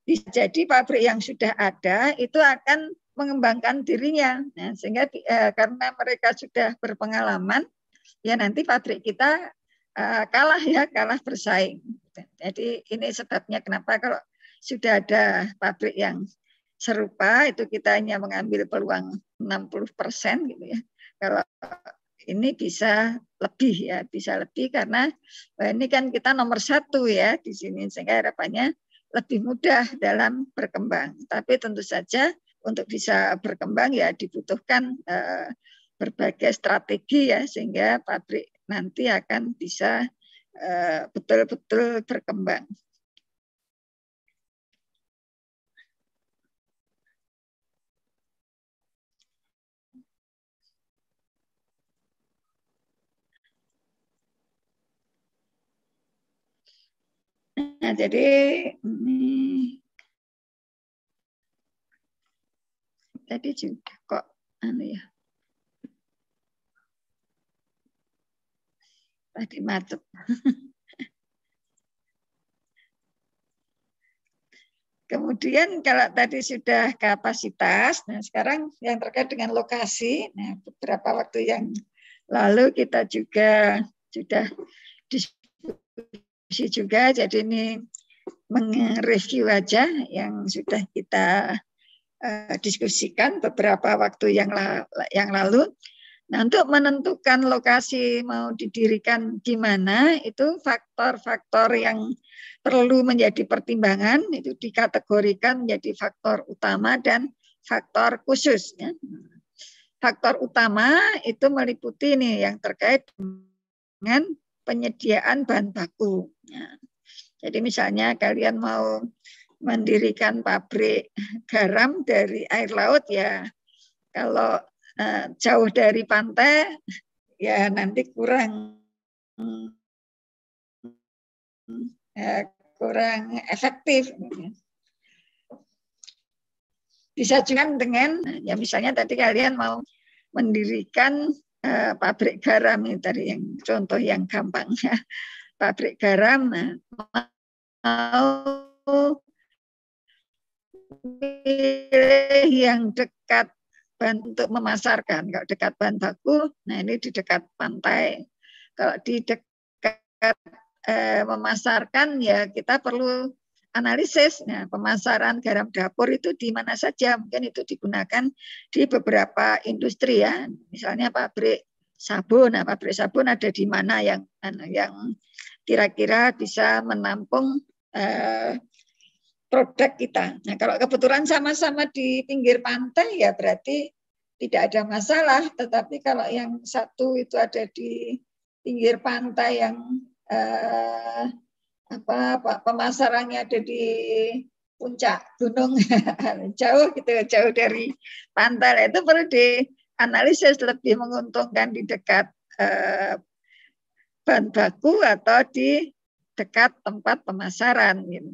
bisa jadi pabrik yang sudah ada itu akan mengembangkan dirinya. Nah, sehingga karena mereka sudah berpengalaman, ya nanti pabrik kita kalah bersaing. Jadi ini sebabnya kenapa kalau sudah ada pabrik yang serupa itu kita hanya mengambil peluang 60% gitu ya. Kalau ini bisa lebih karena ini kan kita nomor 1 ya di sini sehingga harapannya lebih mudah dalam berkembang. Tapi tentu saja untuk bisa berkembang ya dibutuhkan berbagai strategi ya sehingga pabrik nanti akan bisa betul-betul berkembang. Nah, jadi ini tadi juga kok ya. Tadi macet. Kemudian kalau tadi sudah kapasitas, nah sekarang yang terkait dengan lokasi, nah beberapa waktu yang lalu kita juga sudah diskusi juga, jadi ini mereview aja yang sudah kita diskusikan beberapa waktu yang lalu. Nah, untuk menentukan lokasi mau didirikan di mana, itu faktor-faktor yang perlu menjadi pertimbangan, itu dikategorikan menjadi faktor utama dan faktor khusus. Ya. Faktor utama itu meliputi nih yang terkait dengan penyediaan bahan baku. Ya. Jadi misalnya kalian mau mendirikan pabrik garam dari air laut, ya kalau jauh dari pantai ya nanti kurang efektif. Bisa juga dengan ya misalnya tadi kalian mau mendirikan pabrik garam ini tadi yang contoh yang gampang ya, pabrik garam mau pilih yang dekat untuk memasarkan. Kalau dekat bahan baku, nah ini di dekat pantai. Kalau di dekat memasarkan, ya kita perlu analisis. Nah, pemasaran garam dapur itu di mana saja. Mungkin itu digunakan di beberapa industri ya. Misalnya pabrik sabun. Nah, pabrik sabun ada di mana yang kira-kira bisa menampung produk kita. Nah, kalau kebetulan sama-sama di pinggir pantai ya berarti tidak ada masalah. Tetapi kalau yang satu itu ada di pinggir pantai yang pemasarannya ada di puncak gunung jauh gitu, jauh dari pantai, itu perlu dianalisis lebih menguntungkan di dekat bahan baku atau di dekat tempat pemasaran. Gitu.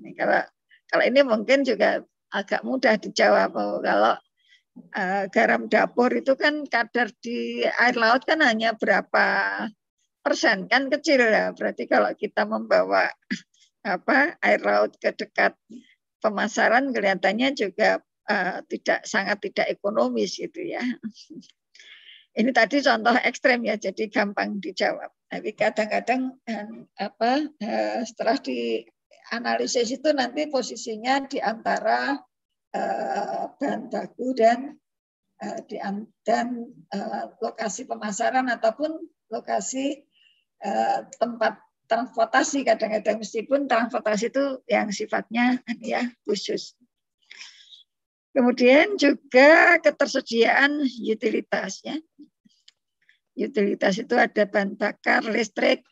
Kalau ini mungkin juga agak mudah dijawab. Kalau garam dapur itu kan kadar di air laut kan hanya berapa persen, kan kecil ya. Berarti kalau kita membawa air laut ke dekat pemasaran kelihatannya juga sangat tidak ekonomis gitu ya. Ini tadi contoh ekstrem ya, jadi gampang dijawab. Tapi kadang-kadang setelah dianalisis itu nanti posisinya di antara bahan baku dan lokasi pemasaran ataupun lokasi tempat transportasi. Kadang-kadang meskipun transportasi itu yang sifatnya ya khusus. Kemudian juga ketersediaan utilitasnya. Utilitas itu ada bahan bakar, listrik,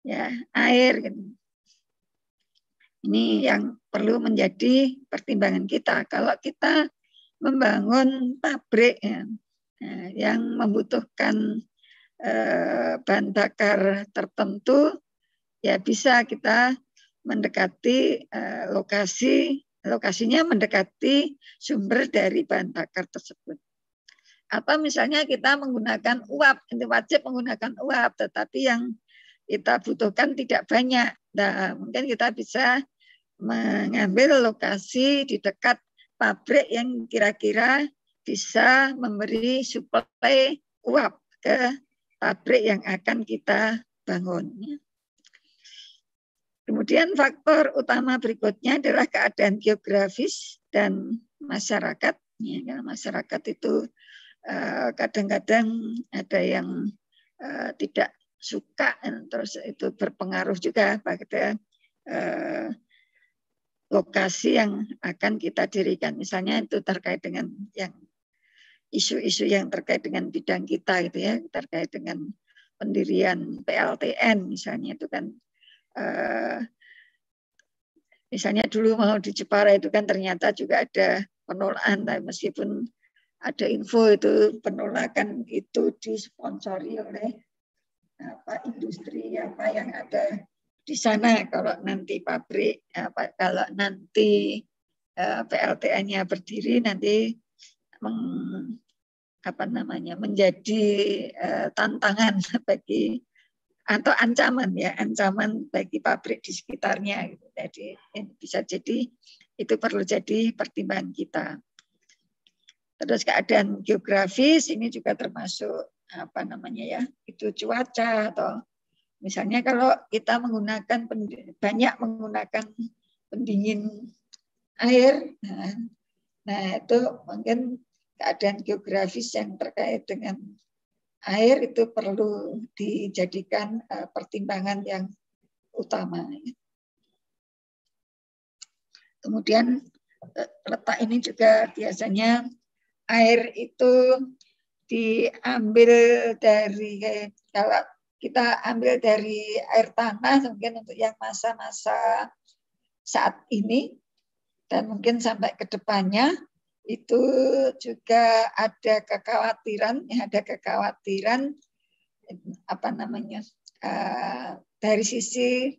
ya, air. Gitu. Ini yang perlu menjadi pertimbangan kita. Kalau kita membangun pabrik ya, yang membutuhkan bahan bakar tertentu, ya bisa kita mendekati lokasi lokasinya mendekati sumber dari bahan bakar tersebut. Atau misalnya kita menggunakan uap, itu wajib menggunakan uap, tetapi yang kita butuhkan tidak banyak. Nah, mungkin kita bisa mengambil lokasi di dekat pabrik yang kira-kira bisa memberi suplai uap ke pabrik yang akan kita bangun. Kemudian faktor utama berikutnya adalah keadaan geografis dan masyarakat. Ya, masyarakat itu kadang-kadang ada yang tidak suka, terus itu berpengaruh juga pada lokasi yang akan kita dirikan. Misalnya itu terkait dengan yang isu-isu yang terkait dengan bidang kita gitu ya, terkait dengan pendirian PLTN misalnya itu kan misalnya dulu mau di Jepara itu kan ternyata juga ada penolakan, meskipun ada info itu penolakan itu disponsori oleh industri apa yang ada di sana. Kalau nanti pabrik, kalau nanti PLTN-nya berdiri nanti menjadi tantangan bagi atau ancaman bagi pabrik di sekitarnya. Jadi bisa jadi itu perlu jadi pertimbangan kita. Terus keadaan geografis ini juga termasuk itu cuaca, atau misalnya kalau kita banyak menggunakan pendingin air, nah itu mungkin keadaan geografis yang terkait dengan air itu perlu dijadikan pertimbangan yang utama. Kemudian letak ini juga biasanya air itu diambil dari, kalau kita ambil dari air tanah mungkin untuk yang masa-masa saat ini dan mungkin sampai ke depannya itu juga ada kekhawatiran dari sisi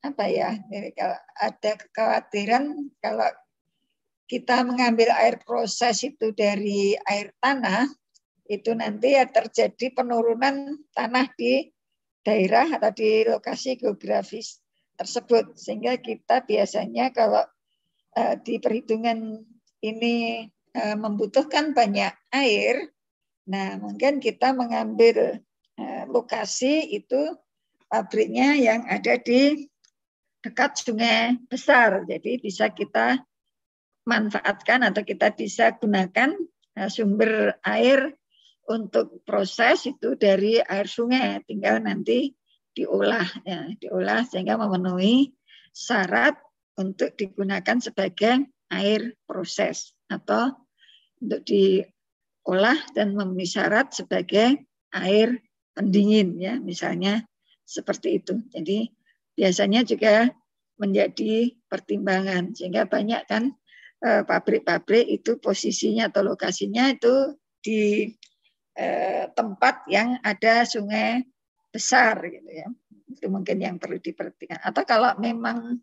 ada kekhawatiran kalau kita mengambil air proses itu dari air tanah, itu nanti terjadi penurunan tanah di daerah atau di lokasi geografis tersebut. Sehingga kita biasanya kalau di perhitungan ini membutuhkan banyak air, nah mungkin kita mengambil lokasi itu pabriknya yang ada di dekat sungai besar. Jadi bisa kita manfaatkan atau kita bisa gunakan sumber air untuk proses itu dari air sungai, tinggal nanti diolah sehingga memenuhi syarat untuk digunakan sebagai air proses atau untuk diolah dan memenuhi syarat sebagai air pendingin ya, misalnya seperti itu. Jadi biasanya juga menjadi pertimbangan, sehingga banyak kan pabrik-pabrik itu posisinya atau lokasinya itu di tempat yang ada sungai besar gitu ya. Itu mungkin yang perlu diperhatikan. Atau kalau memang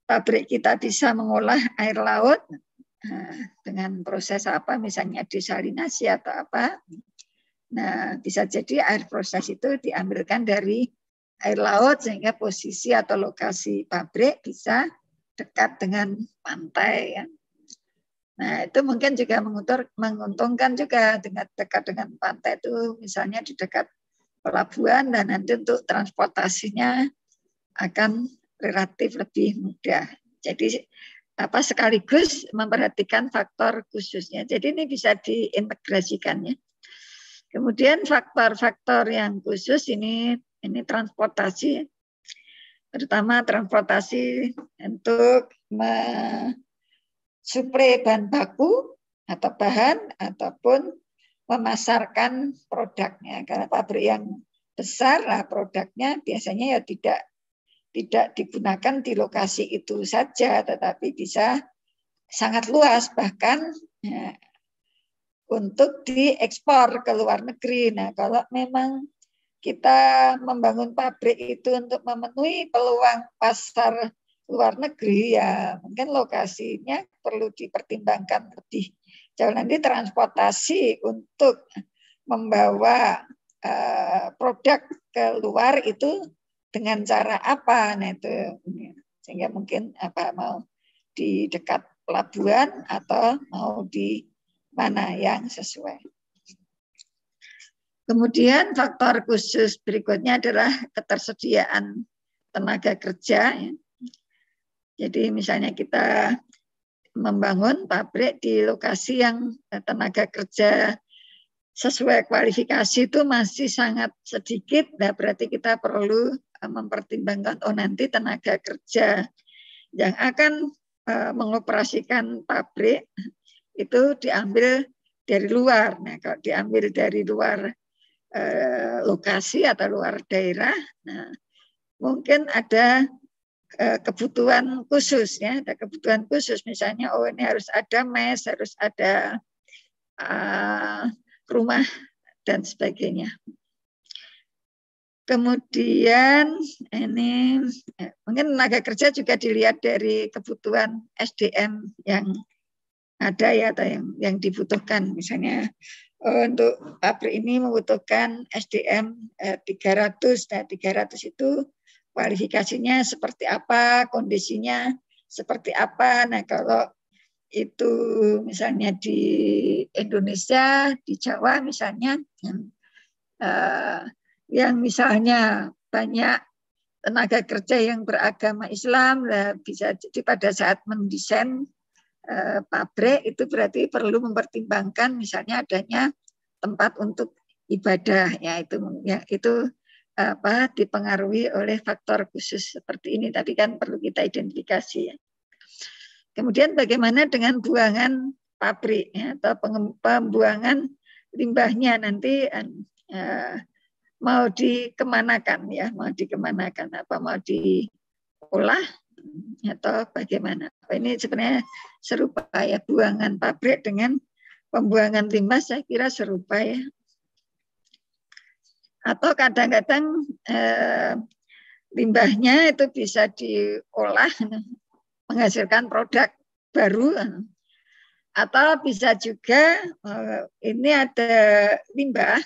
pabrik kita bisa mengolah air laut dengan proses misalnya desalinasi atau apa, nah bisa jadi air proses itu diambilkan dari air laut sehingga posisi atau lokasi pabrik bisa dekat dengan pantai ya. Nah itu mungkin juga menguntungkan juga dekat dengan pantai itu, misalnya di dekat pelabuhan, dan nanti untuk transportasinya akan relatif lebih mudah. Jadi sekaligus memperhatikan faktor khususnya. Jadi ini bisa diintegrasikan ya. Kemudian faktor-faktor yang khusus ini transportasi, terutama transportasi untuk mensuplai bahan baku atau bahan ataupun memasarkan produknya. Karena pabrik yang besar, produknya biasanya ya tidak digunakan di lokasi itu saja, tetapi bisa sangat luas, bahkan ya, untuk diekspor ke luar negeri. Nah, kalau memang kita membangun pabrik itu untuk memenuhi peluang pasar luar negeri, ya mungkin lokasinya perlu dipertimbangkan lebih jauh. Nanti transportasi untuk membawa produk ke luar itu dengan cara apa? Nah itu sehingga mungkin mau di dekat pelabuhan atau mau di mana yang sesuai. Kemudian faktor khusus berikutnya adalah ketersediaan tenaga kerja. Jadi misalnya kita membangun pabrik di lokasi yang tenaga kerja sesuai kualifikasi itu masih sangat sedikit, nah berarti kita perlu mempertimbangkan nanti tenaga kerja yang akan mengoperasikan pabrik itu diambil dari luar. Nah kalau diambil dari luar lokasi atau luar daerah, nah mungkin ada kebutuhan khusus, ya, ada kebutuhan khusus, misalnya ini harus ada mes, harus ada rumah dan sebagainya. Kemudian ini mungkin tenaga kerja juga dilihat dari kebutuhan SDM yang ada, ya, atau yang dibutuhkan. Misalnya untuk pabrik ini membutuhkan SDM 300. Nah, 300 itu kualifikasinya seperti apa, kondisinya seperti apa. Nah, kalau itu misalnya di Indonesia, di Jawa misalnya, yang misalnya banyak tenaga kerja yang beragama Islam, bisa jadi pada saat mendesain pabrik itu berarti perlu mempertimbangkan misalnya adanya tempat untuk ibadah, ya itu dipengaruhi oleh faktor khusus seperti ini. Tadi kan perlu kita identifikasi, ya. Kemudian bagaimana dengan buangan pabrik, ya, atau pembuangan limbahnya nanti mau dikemanakan, ya, mau dikemanakan, apa mau diolah atau bagaimana? Ini sebenarnya serupa, ya, buangan pabrik dengan pembuangan limbah saya kira serupa, ya. Atau kadang-kadang limbahnya itu bisa diolah menghasilkan produk baru, atau bisa juga ini ada limbah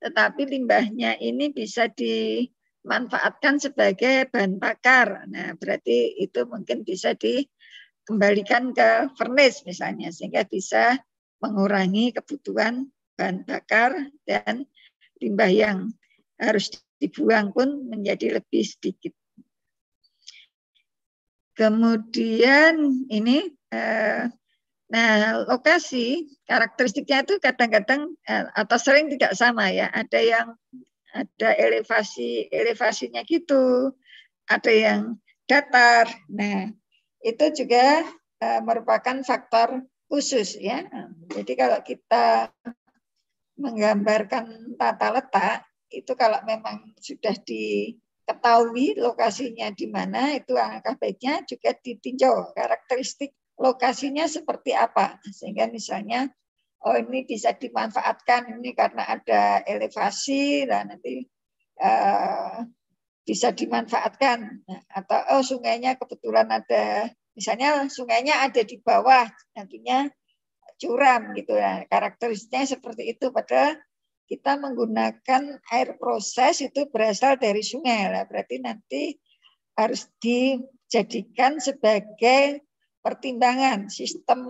tetapi limbahnya ini bisa dimanfaatkan sebagai bahan bakar. Nah, berarti itu mungkin bisa dikembalikan ke furnace misalnya, sehingga bisa mengurangi kebutuhan bahan bakar dan limbah yang harus dibuang pun menjadi lebih sedikit. Kemudian ini, lokasi karakteristiknya itu kadang-kadang atau sering tidak sama, ya. Ada elevasinya gitu, ada yang datar. Nah, itu juga merupakan faktor khusus, ya. Jadi kalau kita menggambarkan tata letak itu kalau memang sudah diketahui lokasinya di mana, itu alangkah baiknya juga ditinjau karakteristik lokasinya seperti apa, sehingga misalnya ini bisa dimanfaatkan ini karena ada elevasi, dan nanti bisa dimanfaatkan. Atau sungainya kebetulan ada, misalnya sungainya ada di bawah, nantinya curam gitu, ya. Karakteristiknya seperti itu, padahal kita menggunakan air proses itu berasal dari sungai, lah. Berarti nanti harus dijadikan sebagai pertimbangan sistem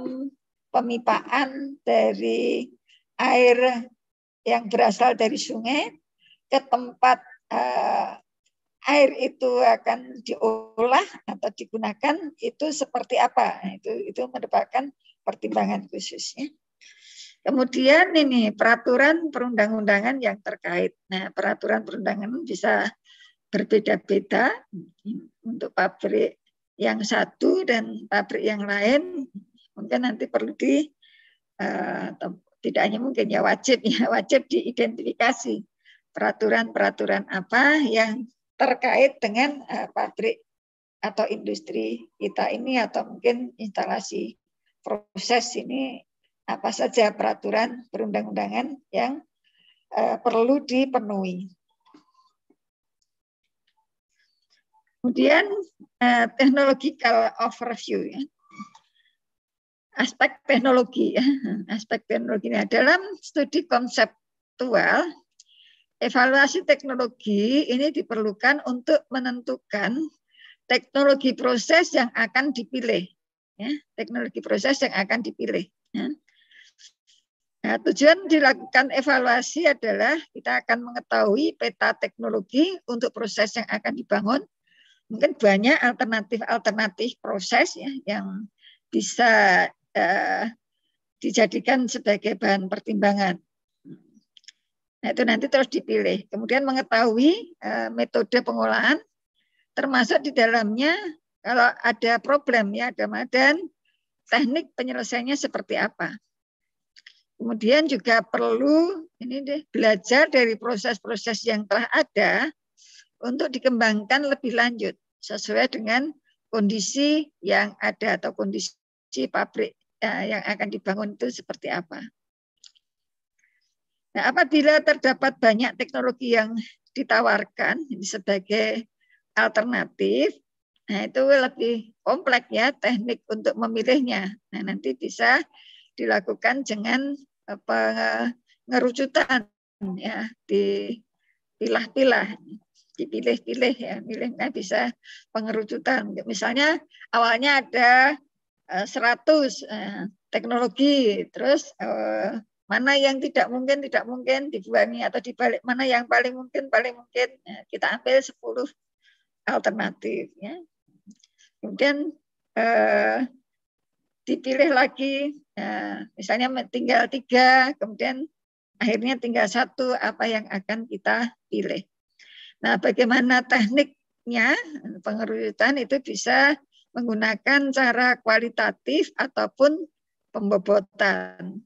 pemipaan dari air yang berasal dari sungai ke tempat air itu akan diolah atau digunakan itu seperti apa. Nah, itu merupakan pertimbangan khususnya. Kemudian ini peraturan perundang-undangan yang terkait. Nah, peraturan perundangan bisa berbeda-beda untuk pabrik yang satu dan pabrik yang lain. Mungkin nanti perlu tidak hanya mungkin, ya, wajib diidentifikasi peraturan-peraturan apa yang terkait dengan pabrik atau industri kita ini, atau mungkin instalasi proses ini, apa saja peraturan perundang-undangan yang perlu dipenuhi. Kemudian technological overview ya. Aspek teknologi ya. Aspek teknologi ini dalam studi konseptual, evaluasi teknologi ini diperlukan untuk menentukan teknologi proses yang akan dipilih ya, teknologi proses yang akan dipilih ya. Nah, tujuan dilakukan evaluasi adalah kita akan mengetahui peta teknologi untuk proses yang akan dibangun. Mungkin banyak alternatif proses ya yang bisa dijadikan sebagai bahan pertimbangan. Nah, itu nanti terus dipilih. Kemudian mengetahui metode pengolahan, termasuk di dalamnya kalau ada problem ya, dan teknik penyelesaiannya seperti apa. Kemudian juga perlu belajar dari proses-proses yang telah ada untuk dikembangkan lebih lanjut sesuai dengan kondisi yang ada atau kondisi pabrik yang akan dibangun itu seperti apa. Nah, apabila terdapat banyak teknologi yang ditawarkan sebagai alternatif, nah itu lebih kompleks ya teknik untuk memilihnya. Nah, nanti bisa dilakukan dengan pengerucutan ya, dipilah-pilah, dipilih-pilih ya, milihnya bisa pengerucutan. Misalnya awalnya ada 100 teknologi, terus mana yang tidak mungkin dibuangi atau dibalik, mana yang paling mungkin kita ambil 10 alternatif ya. Kemudian dipilih lagi, misalnya tinggal 3, kemudian akhirnya tinggal 1 apa yang akan kita pilih. Nah, bagaimana tekniknya pengerucutan itu bisa menggunakan cara kualitatif ataupun pembobotan.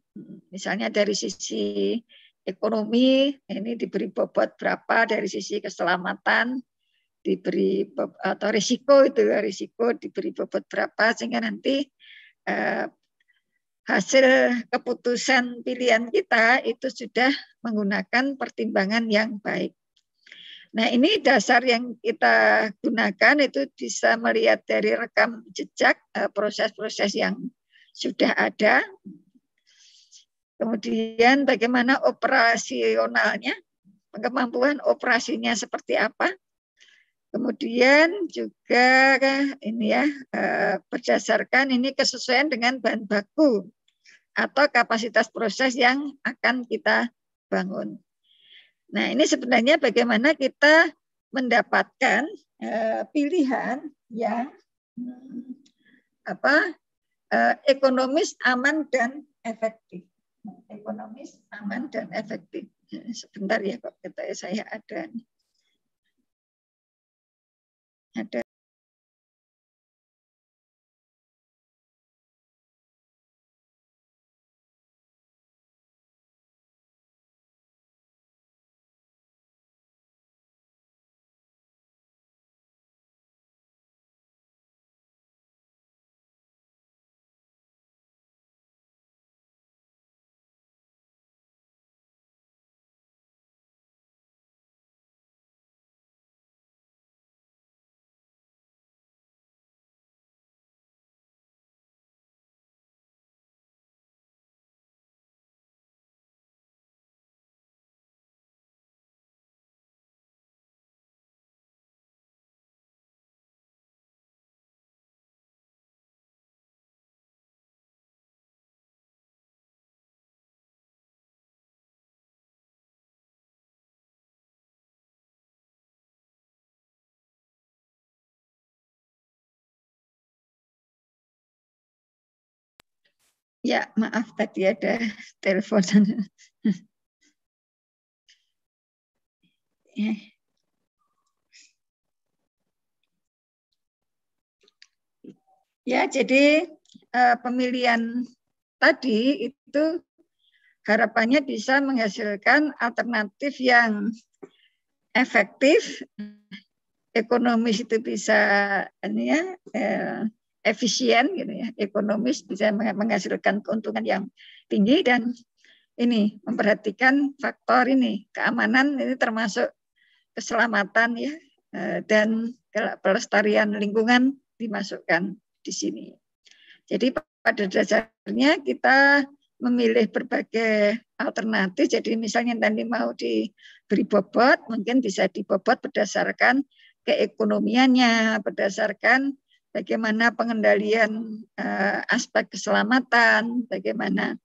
Misalnya dari sisi ekonomi, ini diberi bobot berapa, dari sisi keselamatan diberi atau risiko diberi bobot berapa, sehingga nanti hasil keputusan pilihan kita itu sudah menggunakan pertimbangan yang baik. Nah, ini dasar yang kita gunakan itu bisa melihat dari rekam jejak proses-proses yang sudah ada. Kemudian bagaimana operasionalnya, kemampuan operasinya seperti apa. Kemudian juga ini ya berdasarkan ini kesesuaian dengan bahan baku atau kapasitas proses yang akan kita bangun. Nah, ini sebenarnya bagaimana kita mendapatkan pilihan yang ekonomis, aman dan efektif. Ekonomis, aman dan efektif. Sebentar ya, Pak, saya ada. Ya, maaf tadi ada telepon. Ya, jadi pemilihan tadi itu harapannya bisa menghasilkan alternatif yang efektif, ekonomis itu bisa ini ya, efisien gitu ya, ekonomis bisa menghasilkan keuntungan yang tinggi, dan ini memperhatikan faktor ini keamanan, ini termasuk keselamatan ya, dan pelestarian lingkungan dimasukkan di sini. Jadi pada dasarnya kita memilih berbagai alternatif. Jadi misalnya tadi mau diberi bobot, mungkin bisa dibobot berdasarkan keekonomiannya, berdasarkan bagaimana pengendalian aspek keselamatan, bagaimana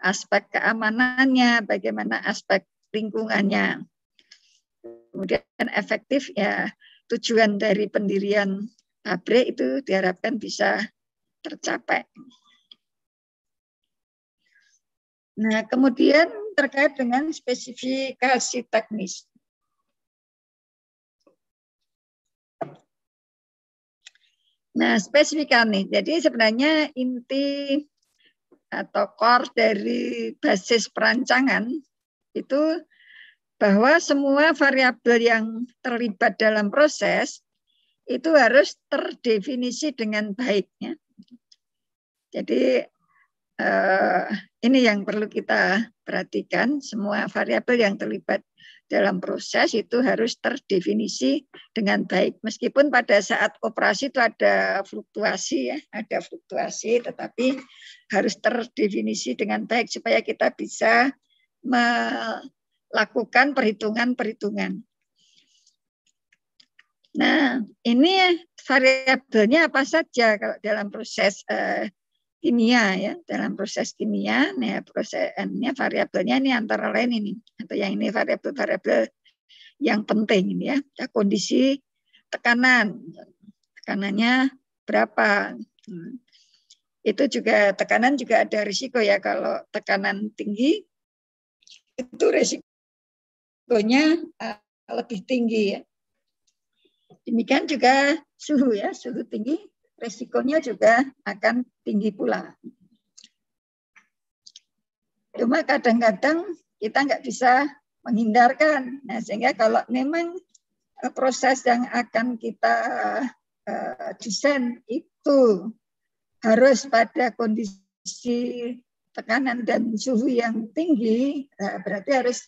aspek keamanannya, bagaimana aspek lingkungannya. Kemudian efektif ya, tujuan dari pendirian pabrik itu diharapkan bisa tercapai. Nah, kemudian terkait dengan spesifikasi teknis. Nah, spesifikasi. Jadi sebenarnya inti atau core dari basis perancangan itu bahwa semua variabel yang terlibat dalam proses itu harus terdefinisi dengan baiknya. Jadi ini yang perlu kita perhatikan, semua variabel yang terlibat dalam proses itu harus terdefinisi dengan baik. Meskipun pada saat operasi itu ada fluktuasi, ya, ada fluktuasi, tetapi harus terdefinisi dengan baik supaya kita bisa melakukan perhitungan-perhitungan. Nah, ini variabelnya apa saja kalau dalam proses kimia ya, dalam proses kimia, nah prosesnya variabelnya ini antara lain ini atau yang ini variabel-variabel yang penting ini ya, kondisi tekanannya berapa, itu juga tekanan juga ada risiko ya, kalau tekanan tinggi itu risikonya lebih tinggi ya. Demikian juga suhu ya, suhu tinggi resikonya juga akan tinggi pula. Cuma kadang-kadang kita nggak bisa menghindarkan. Nah, sehingga kalau memang proses yang akan kita desain itu harus pada kondisi tekanan dan suhu yang tinggi, berarti harus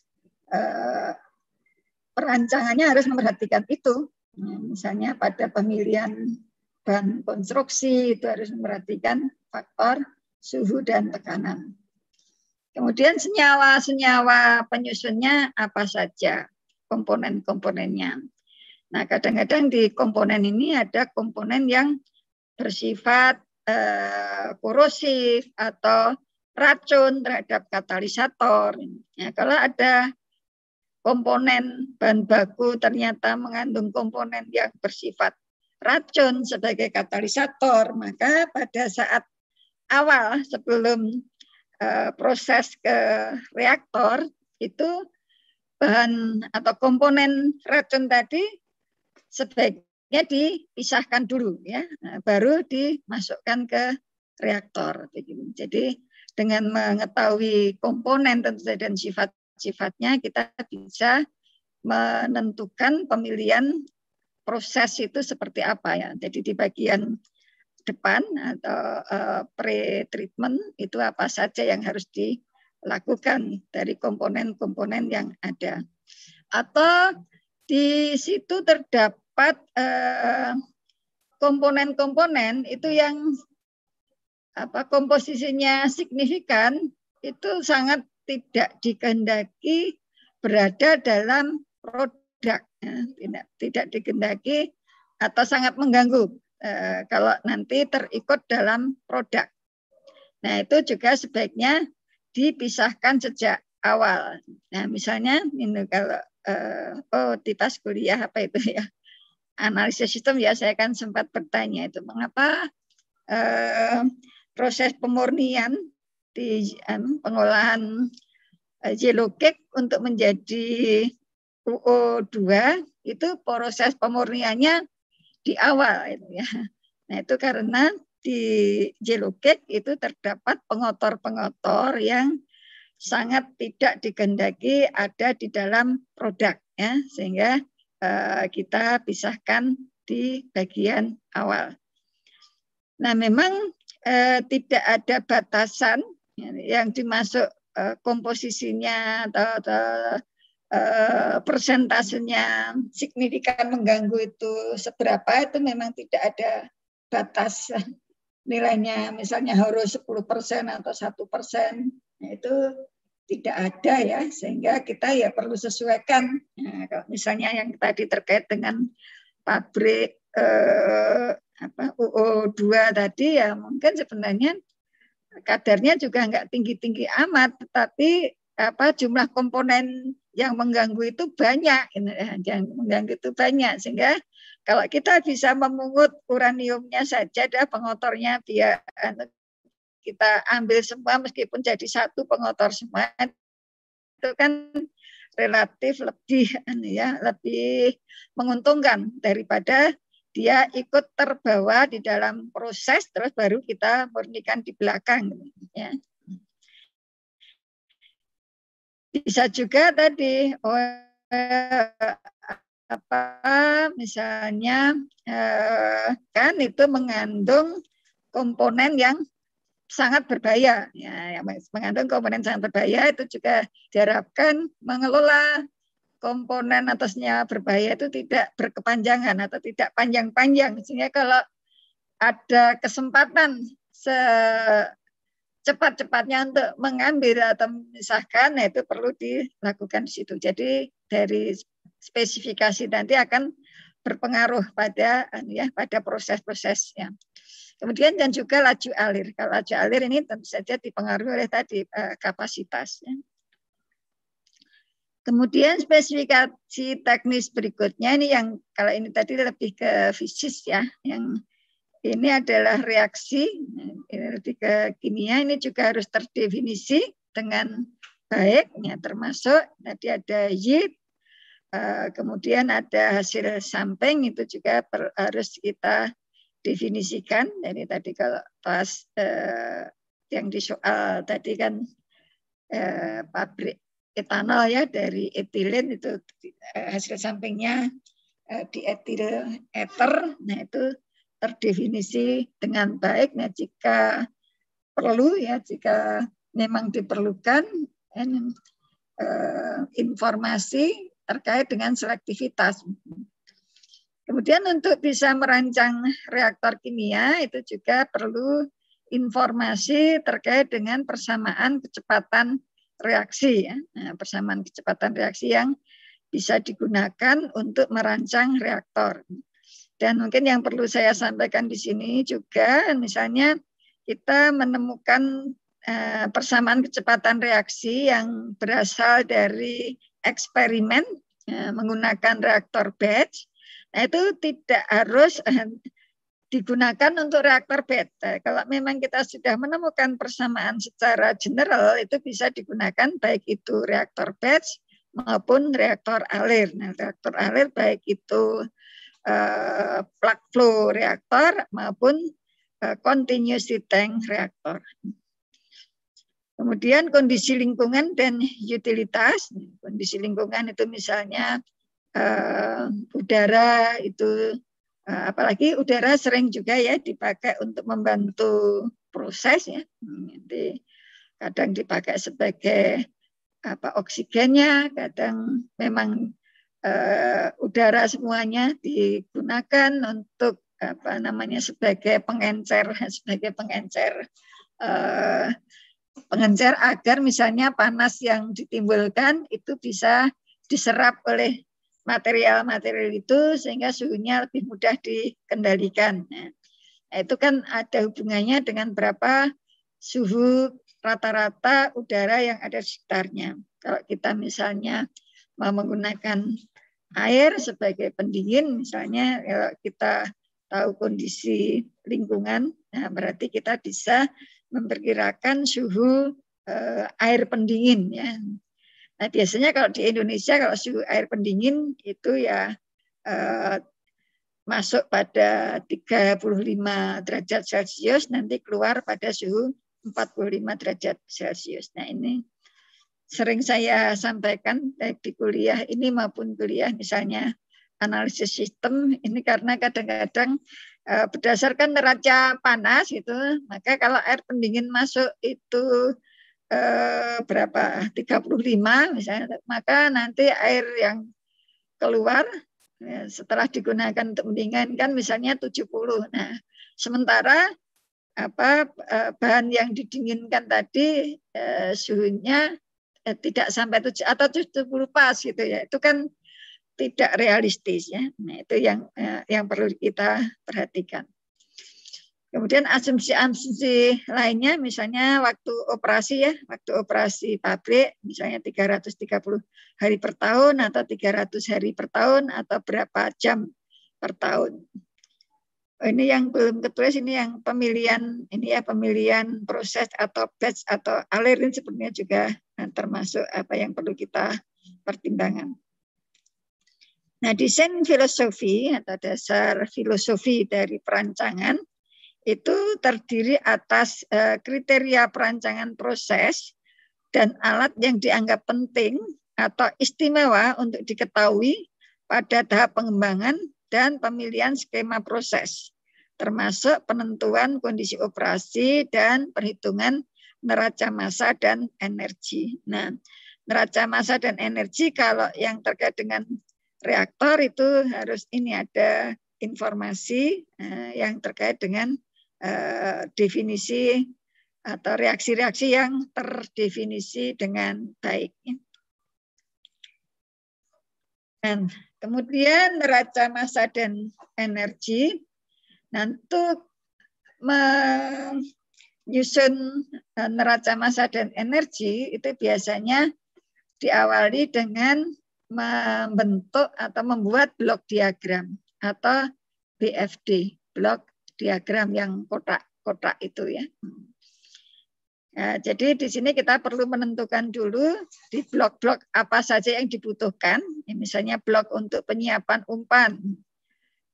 perancangannya harus memperhatikan itu. Misalnya pada pemilihan bahan konstruksi itu harus memperhatikan faktor suhu dan tekanan. Kemudian senyawa-senyawa penyusunnya apa saja, komponen-komponennya. Nah, kadang-kadang di komponen ini ada komponen yang bersifat korosif atau racun terhadap katalisator. Nah, kalau ada komponen bahan baku ternyata mengandung komponen yang bersifat racun sebagai katalisator, maka pada saat awal sebelum proses ke reaktor itu bahan atau komponen racun tadi sebaiknya dipisahkan dulu ya, baru dimasukkan ke reaktor. Jadi dengan mengetahui komponen tentu saja dan sifat-sifatnya kita bisa menentukan pemilihan proses itu seperti apa ya. Jadi di bagian depan atau pre-treatment itu apa saja yang harus dilakukan dari komponen-komponen yang ada. Atau di situ terdapat komponen-komponen itu yang komposisinya signifikan, itu sangat tidak dikehendaki berada dalam produk. Tidak dikehendaki atau sangat mengganggu kalau nanti terikut dalam produk. Nah, itu juga sebaiknya dipisahkan sejak awal. Nah, misalnya ini kalau di pas kuliah apa itu ya, analisis sistem ya, saya kan sempat bertanya itu mengapa proses pemurnian di pengolahan yellow cake untuk menjadi UO2 itu proses pemurniannya di awal itu ya. Nah, itu karena di yellow cake itu terdapat pengotor-pengotor yang sangat tidak dikehendaki ada di dalam produk ya, sehingga kita pisahkan di bagian awal. Nah, memang tidak ada batasan yang dimasuk komposisinya atau persentasenya signifikan mengganggu itu seberapa, itu memang tidak ada batas nilainya, misalnya harus 10% atau 1%, nah, itu tidak ada ya, sehingga kita ya perlu sesuaikan. Nah, kalau misalnya yang tadi terkait dengan pabrik UO2 tadi, ya mungkin sebenarnya kadarnya juga nggak tinggi-tinggi amat, tetapi jumlah komponen yang mengganggu itu banyak, yang mengganggu itu banyak, sehingga kalau kita bisa memungut uraniumnya saja, ada pengotornya, biar kita ambil semua meskipun jadi satu pengotor semua, itu kan relatif lebih menguntungkan daripada dia ikut terbawa di dalam proses terus baru kita murnikan di belakang, ya. Bisa juga tadi misalnya kan itu mengandung komponen yang sangat berbahaya, ya, yang mengandung komponen sangat berbahaya, itu juga diharapkan mengelola komponen atasnya berbahaya itu tidak berkepanjangan atau tidak panjang-panjang, sehingga kalau ada kesempatan cepat-cepatnya untuk mengambil atau memisahkan, nah itu perlu dilakukan di situ. Jadi dari spesifikasi nanti akan berpengaruh pada proses-prosesnya. Kemudian dan juga laju alir. Kalau laju alir ini tentu saja dipengaruhi oleh tadi kapasitas. Ya. Kemudian spesifikasi teknis berikutnya ini yang kalau ini tadi lebih ke fisik ya, yang ini adalah reaksi, ini lebih ke kimia, ini juga harus terdefinisi dengan baik, ya, termasuk tadi ada yield, kemudian ada hasil samping, itu juga harus kita definisikan. Jadi tadi kalau pas yang di soal tadi kan pabrik etanol ya, dari etilen itu hasil sampingnya di etil ether, nah itu terdefinisi dengan baik. Nah jika perlu ya, jika memang diperlukan informasi terkait dengan selektivitas. Kemudian untuk bisa merancang reaktor kimia itu juga perlu informasi terkait dengan persamaan kecepatan reaksi, ya. Nah, persamaan kecepatan reaksi yang bisa digunakan untuk merancang reaktor. Dan mungkin yang perlu saya sampaikan di sini juga, misalnya kita menemukan persamaan kecepatan reaksi yang berasal dari eksperimen menggunakan reaktor batch. Nah, itu tidak harus digunakan untuk reaktor batch. Kalau memang kita sudah menemukan persamaan secara general, itu bisa digunakan baik itu reaktor batch maupun reaktor alir. Nah, reaktor alir baik itu plug flow reaktor maupun continuous tank reaktor. Kemudian kondisi lingkungan dan utilitas. Kondisi lingkungan itu misalnya udara itu, apalagi udara sering juga ya dipakai untuk membantu proses ya. Jadi kadang dipakai sebagai oksigennya, kadang memang udara semuanya digunakan untuk sebagai pengencer agar misalnya panas yang ditimbulkan itu bisa diserap oleh material-material itu sehingga suhunya lebih mudah dikendalikan. Nah, itu kan ada hubungannya dengan berapa suhu rata-rata udara yang ada di sekitarnya. Kalau kita misalnya mau menggunakan air sebagai pendingin, misalnya kalau kita tahu kondisi lingkungan, nah berarti kita bisa memperkirakan suhu air pendingin ya. Nah, biasanya kalau di Indonesia kalau suhu air pendingin itu ya masuk pada 35 derajat Celcius, nanti keluar pada suhu 45 derajat Celcius. Nah, ini sering saya sampaikan baik di kuliah ini maupun kuliah misalnya analisis sistem ini, karena kadang-kadang berdasarkan neraca panas itu, maka kalau air pendingin masuk itu berapa 35 misalnya, maka nanti air yang keluar setelah digunakan untuk mendinginkan misalnya 70. Nah, sementara bahan yang didinginkan tadi suhunya tidak sampai 7 atau 70 pas gitu ya. Itu kan tidak realistis ya. Nah, itu yang perlu kita perhatikan. Kemudian asumsi-asumsi lainnya, misalnya waktu operasi pabrik, misalnya 330 hari per tahun atau 300 hari per tahun atau berapa jam per tahun. Ini yang belum ketulis, ini yang pemilihan proses atau batch atau alir, ini sebenarnya juga termasuk apa yang perlu kita pertimbangkan. Nah, desain filosofi atau dasar filosofi dari perancangan itu terdiri atas kriteria perancangan proses dan alat yang dianggap penting atau istimewa untuk diketahui pada tahap pengembangan dan pemilihan skema proses, termasuk penentuan kondisi operasi dan perhitungan neraca massa dan energi. Nah, neraca massa dan energi kalau yang terkait dengan reaktor itu harus ada informasi yang terkait dengan definisi atau reaksi-reaksi yang terdefinisi dengan baik. Dan kemudian neraca massa dan energi. Nah, untuk menyusun neraca massa dan energi itu biasanya diawali dengan membentuk atau membuat blok diagram atau BFD, blok diagram yang kotak-kotak itu ya. Nah, jadi di sini kita perlu menentukan dulu di blok-blok apa saja yang dibutuhkan. Ya, misalnya blok untuk penyiapan umpan,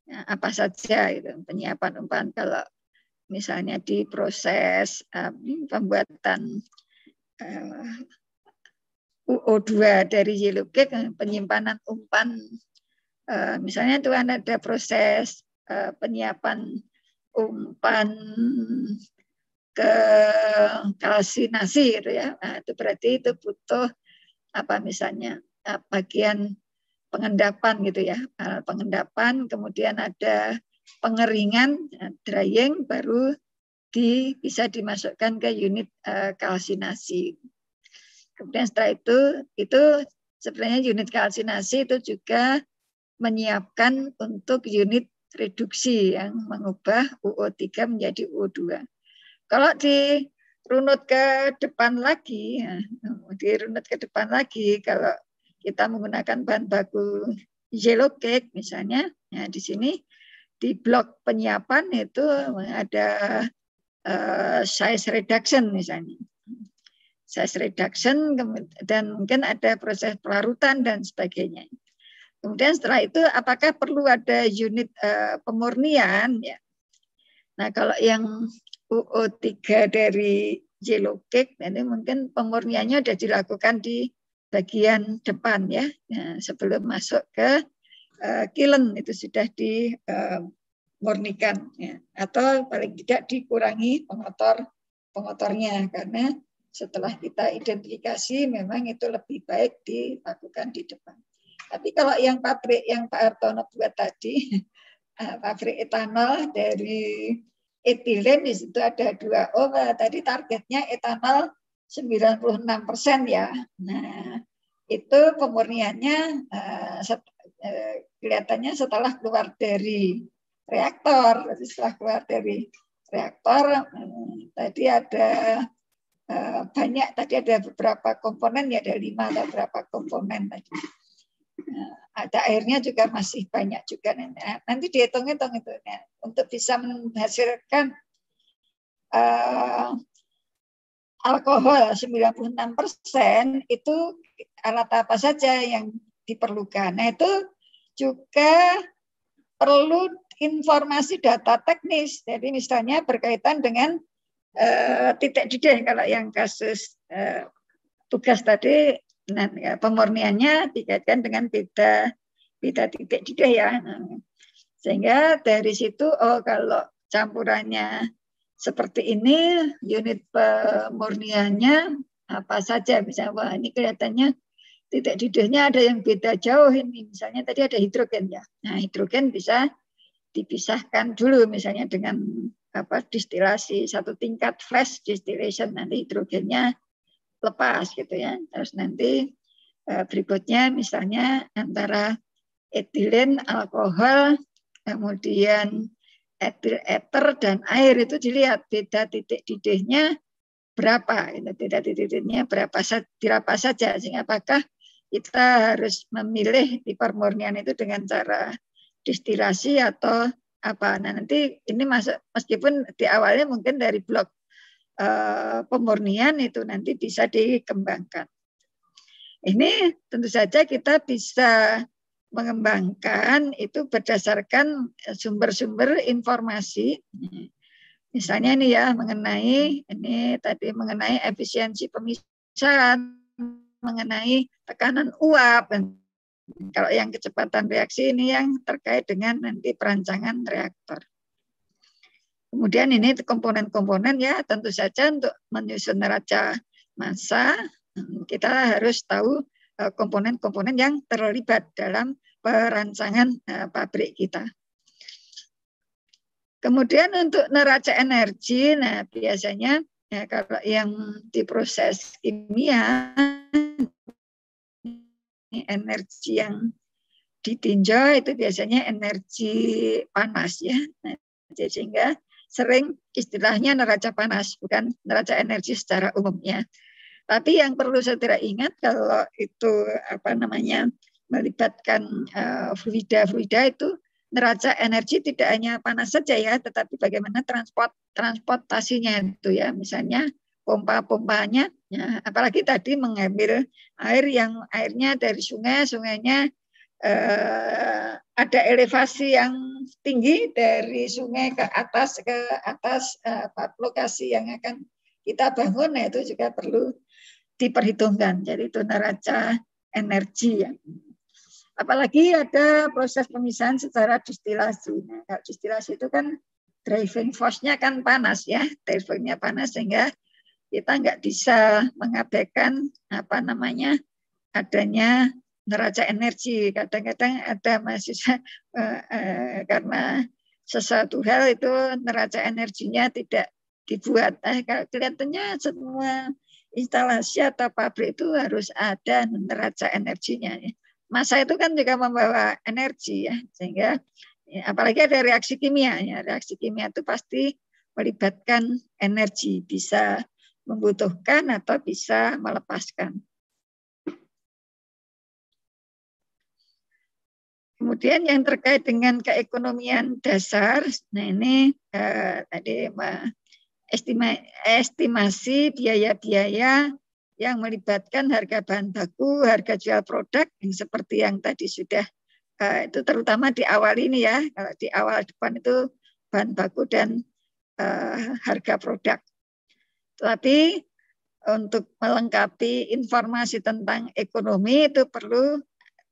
ya, apa saja itu penyiapan umpan. Kalau misalnya di proses pembuatan UO2 dari yellow cake, penyimpanan umpan, misalnya itu ada proses penyiapan umpan ke kalsinasi gitu ya. Nah, itu berarti itu butuh misalnya bagian pengendapan gitu ya. Pengendapan, kemudian ada pengeringan, drying, baru bisa dimasukkan ke unit kalsinasi. Kemudian setelah itu sebenarnya unit kalsinasi itu juga menyiapkan untuk unit reduksi yang mengubah UO3 menjadi UO2. Kalau dirunut ke depan lagi, kalau kita menggunakan bahan baku yellow cake misalnya, ya di sini di blok penyiapan itu ada size reduction misalnya. Size reduction dan mungkin ada proses pelarutan dan sebagainya. Kemudian setelah itu apakah perlu ada unit pemurnian ya. Nah, kalau yang UO3 dari yellow cake ini mungkin pemurniannya sudah dilakukan di bagian depan ya. Nah, sebelum masuk ke kiln itu sudah dimurnikan ya. Atau paling tidak dikurangi pengotornya karena setelah kita identifikasi memang itu lebih baik dilakukan di depan. Tapi kalau yang pabrik yang Pak Hartono buat tadi, pabrik etanol dari etilen di situ ada 2O, tadi targetnya etanol 96% ya. Nah, itu pemurniannya kelihatannya setelah keluar dari reaktor. Setelah keluar dari reaktor tadi ada banyak, tadi ada beberapa komponen ya, ada 5 atau berapa komponen tadi. Ada airnya juga masih banyak juga. Nanti dihitung-hitung itu ya. Untuk bisa menghasilkan alkohol 96% itu alat apa saja yang diperlukan. Nah, itu juga perlu informasi data teknis. Jadi misalnya berkaitan dengan titik didih, kalau yang kasus tugas tadi pemurniannya dikaitkan dengan beda titik didih ya. Sehingga dari situ kalau campurannya seperti ini, unit pemurniannya apa saja. Misalnya, wah ini kelihatannya titik didihnya ada yang beda jauh ini. Misalnya tadi ada hidrogen ya. Nah, hidrogen bisa dipisahkan dulu misalnya dengan distilasi satu tingkat flash distillation, nanti hidrogennya lepas gitu ya. Terus nanti berikutnya misalnya antara etilen, alkohol, kemudian etil eter dan air itu dilihat beda titik didihnya berapa, beda titik didihnya berapa saja, sehingga apakah kita harus memilih di permurnian itu dengan cara distilasi atau apa. Nah, nanti ini masuk, meskipun di awalnya mungkin dari blok pemurnian itu nanti bisa dikembangkan. Ini tentu saja kita bisa mengembangkan itu berdasarkan sumber-sumber informasi. Misalnya ini ya mengenai efisiensi pemisahan, mengenai tekanan uap. Kalau yang kecepatan reaksi ini yang terkait dengan nanti perancangan reaktor. Kemudian ini komponen-komponen ya, tentu saja untuk menyusun neraca massa kita harus tahu komponen-komponen yang terlibat dalam perancangan pabrik kita. Kemudian untuk neraca energi, nah biasanya ya, kalau yang diproses kimia, energi yang ditinjau itu biasanya energi panas ya. Nah, sehingga sering istilahnya neraca panas, bukan neraca energi secara umumnya. Tapi yang perlu saudara ingat kalau itu melibatkan fluida itu neraca energi tidak hanya panas saja ya, tetapi bagaimana transportasinya itu ya, misalnya pompa-pompanya, ya, apalagi tadi mengambil air yang airnya dari sungai, sungainya ada elevasi yang tinggi dari sungai ke atas lokasi yang akan kita bangun, nah itu juga perlu diperhitungkan. Jadi itu neraca energi ya. Apalagi ada proses pemisahan secara distilasi. Nah, kalau distilasi itu kan driving force-nya kan panas ya, driving-nya panas sehingga kita nggak bisa mengabaikan adanya neraca energi. Kadang-kadang ada mahasiswa karena sesuatu hal itu neraca energinya tidak dibuat. Kalau kelihatannya semua instalasi atau pabrik itu harus ada neraca energinya. Massa itu kan juga membawa energi ya, sehingga ya, apalagi ada reaksi kimia ya, reaksi kimia itu pasti melibatkan energi, bisa membutuhkan atau bisa melepaskan. Kemudian yang terkait dengan keekonomian dasar, nah ini tadi estimasi biaya-biaya yang melibatkan harga bahan baku, harga jual produk, yang seperti yang tadi sudah itu terutama di awal ini ya, kalau di awal depan itu bahan baku dan harga produk. Tapi untuk melengkapi informasi tentang ekonomi itu perlu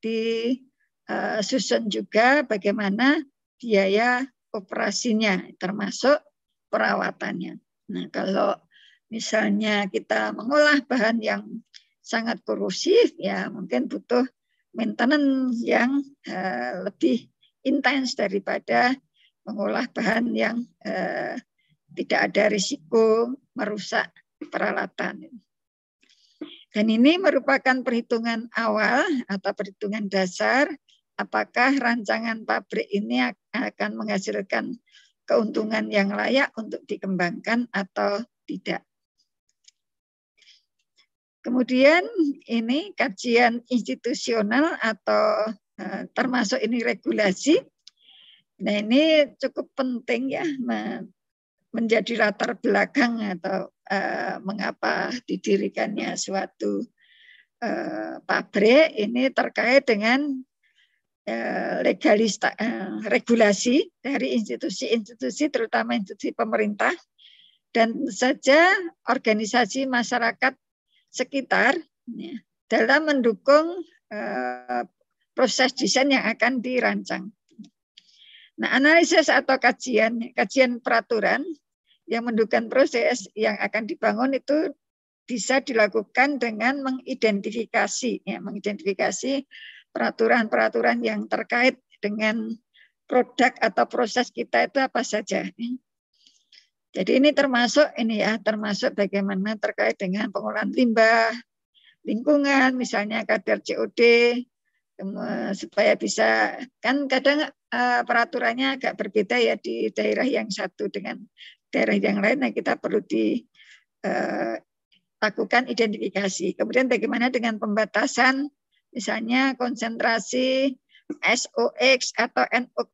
disusun juga bagaimana biaya operasinya, termasuk perawatannya. Nah, kalau misalnya kita mengolah bahan yang sangat korosif, ya mungkin butuh maintenance yang lebih intens daripada mengolah bahan yang tidak ada risiko merusak peralatan. Dan ini merupakan perhitungan awal atau perhitungan dasar apakah rancangan pabrik ini akan menghasilkan keuntungan yang layak untuk dikembangkan atau tidak. Kemudian ini kajian institusional atau termasuk ini regulasi. Nah ini cukup penting ya, menjadi latar belakang atau mengapa didirikannya suatu pabrik ini terkait dengan regulasi dari institusi-institusi, terutama institusi pemerintah, dan saja organisasi masyarakat sekitar ya, dalam mendukung proses desain yang akan dirancang. Nah, analisis atau kajian peraturan yang mendukung proses yang akan dibangun itu bisa dilakukan dengan mengidentifikasi peraturan-peraturan yang terkait dengan produk atau proses kita itu apa saja. Jadi ini termasuk bagaimana terkait dengan pengolahan limbah, lingkungan, misalnya kadar COD, supaya bisa, kan kadang peraturannya agak berbeda ya di daerah yang satu dengan daerah yang lain. Nah, kita perlu dilakukan identifikasi. Kemudian bagaimana dengan pembatasan, misalnya konsentrasi SOX atau NOx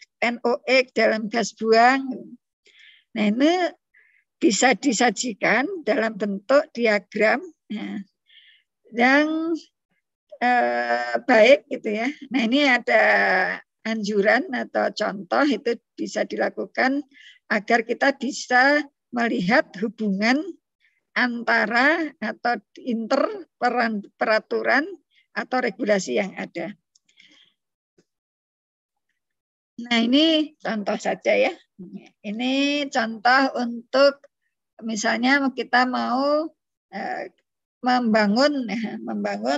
dalam gas buang. Nah, ini bisa disajikan dalam bentuk diagram yang baik gitu ya. Nah, ini ada anjuran atau contoh itu bisa dilakukan agar kita bisa melihat hubungan antara atau peraturan atau regulasi yang ada. Nah, ini contoh saja ya. Ini contoh untuk misalnya kita mau membangun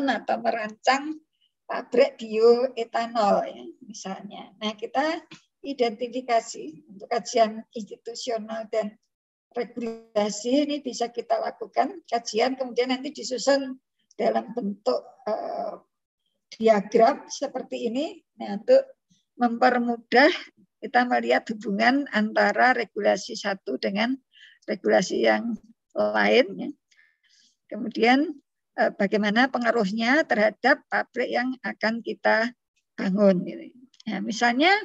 atau merancang pabrik bioetanol ya, misalnya. Nah, kita identifikasi untuk kajian institusional dan regulasi ini bisa kita lakukan kajian, kemudian nanti disusun dalam bentuk diagram seperti ini. Nah, untuk mempermudah kita melihat hubungan antara regulasi satu dengan regulasi yang lain. Ya. Kemudian bagaimana pengaruhnya terhadap pabrik yang akan kita bangun. Nah, misalnya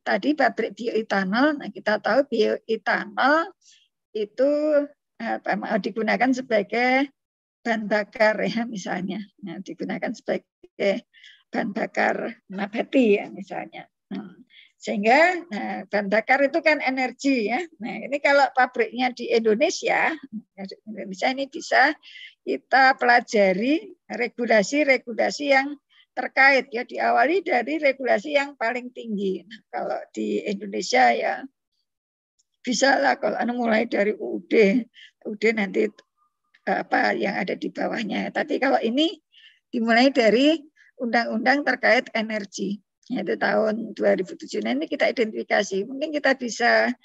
tadi pabrik bioetanol, nah kita tahu bioetanol itu digunakan sebagai bahan bakar ya misalnya. Nah, digunakan sebagai bahan bakar nabati ya misalnya. Sehingga bahan bakar itu kan energi ya. Nah, ini kalau pabriknya di Indonesia ini bisa kita pelajari regulasi-regulasi yang terkait ya, diawali dari regulasi yang paling tinggi. Nah, kalau di Indonesia ya bisa lah kalau mulai dari UUD nanti apa yang ada di bawahnya. Tapi kalau ini dimulai dari undang-undang terkait energi, yaitu tahun 2007. Nah, ini kita identifikasi. Mungkin kita bisa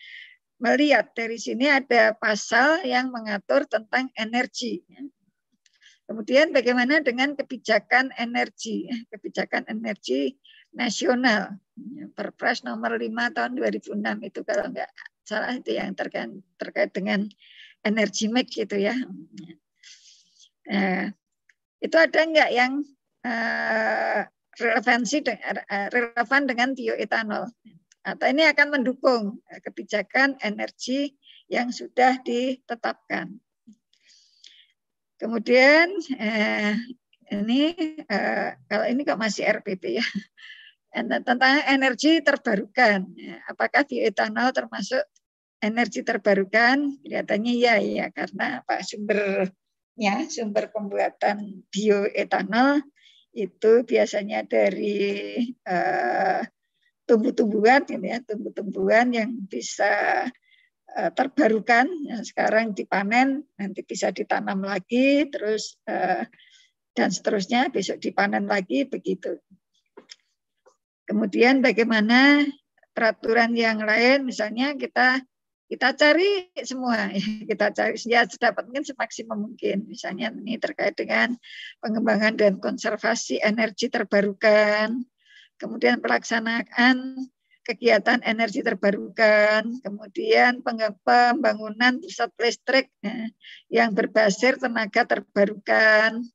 melihat dari sini ada pasal yang mengatur tentang energi. Kemudian bagaimana dengan kebijakan energi nasional. Perpres nomor 5 tahun 2006 itu kalau enggak salah itu yang terkait dengan energi mix gitu ya. Itu ada enggak yang relevan dengan bioetanol? Atau ini akan mendukung kebijakan energi yang sudah ditetapkan. Kemudian ini kalau ini kok masih RPP ya, tentang energi terbarukan. Apakah bioetanol termasuk energi terbarukan? Kelihatannya ya karena sumber pembuatan bioetanol itu biasanya dari tumbuh-tumbuhan, tumbuh-tumbuhan yang bisa terbarukan, sekarang dipanen, nanti bisa ditanam lagi, terus dan seterusnya besok dipanen lagi begitu. Kemudian bagaimana peraturan yang lain, misalnya kita cari semua, kita cari ya sedapat mungkin semaksimum mungkin. Misalnya ini terkait dengan pengembangan dan konservasi energi terbarukan, kemudian pelaksanaan kegiatan energi terbarukan, kemudian pembangunan pusat listrik yang berbasis tenaga terbarukan.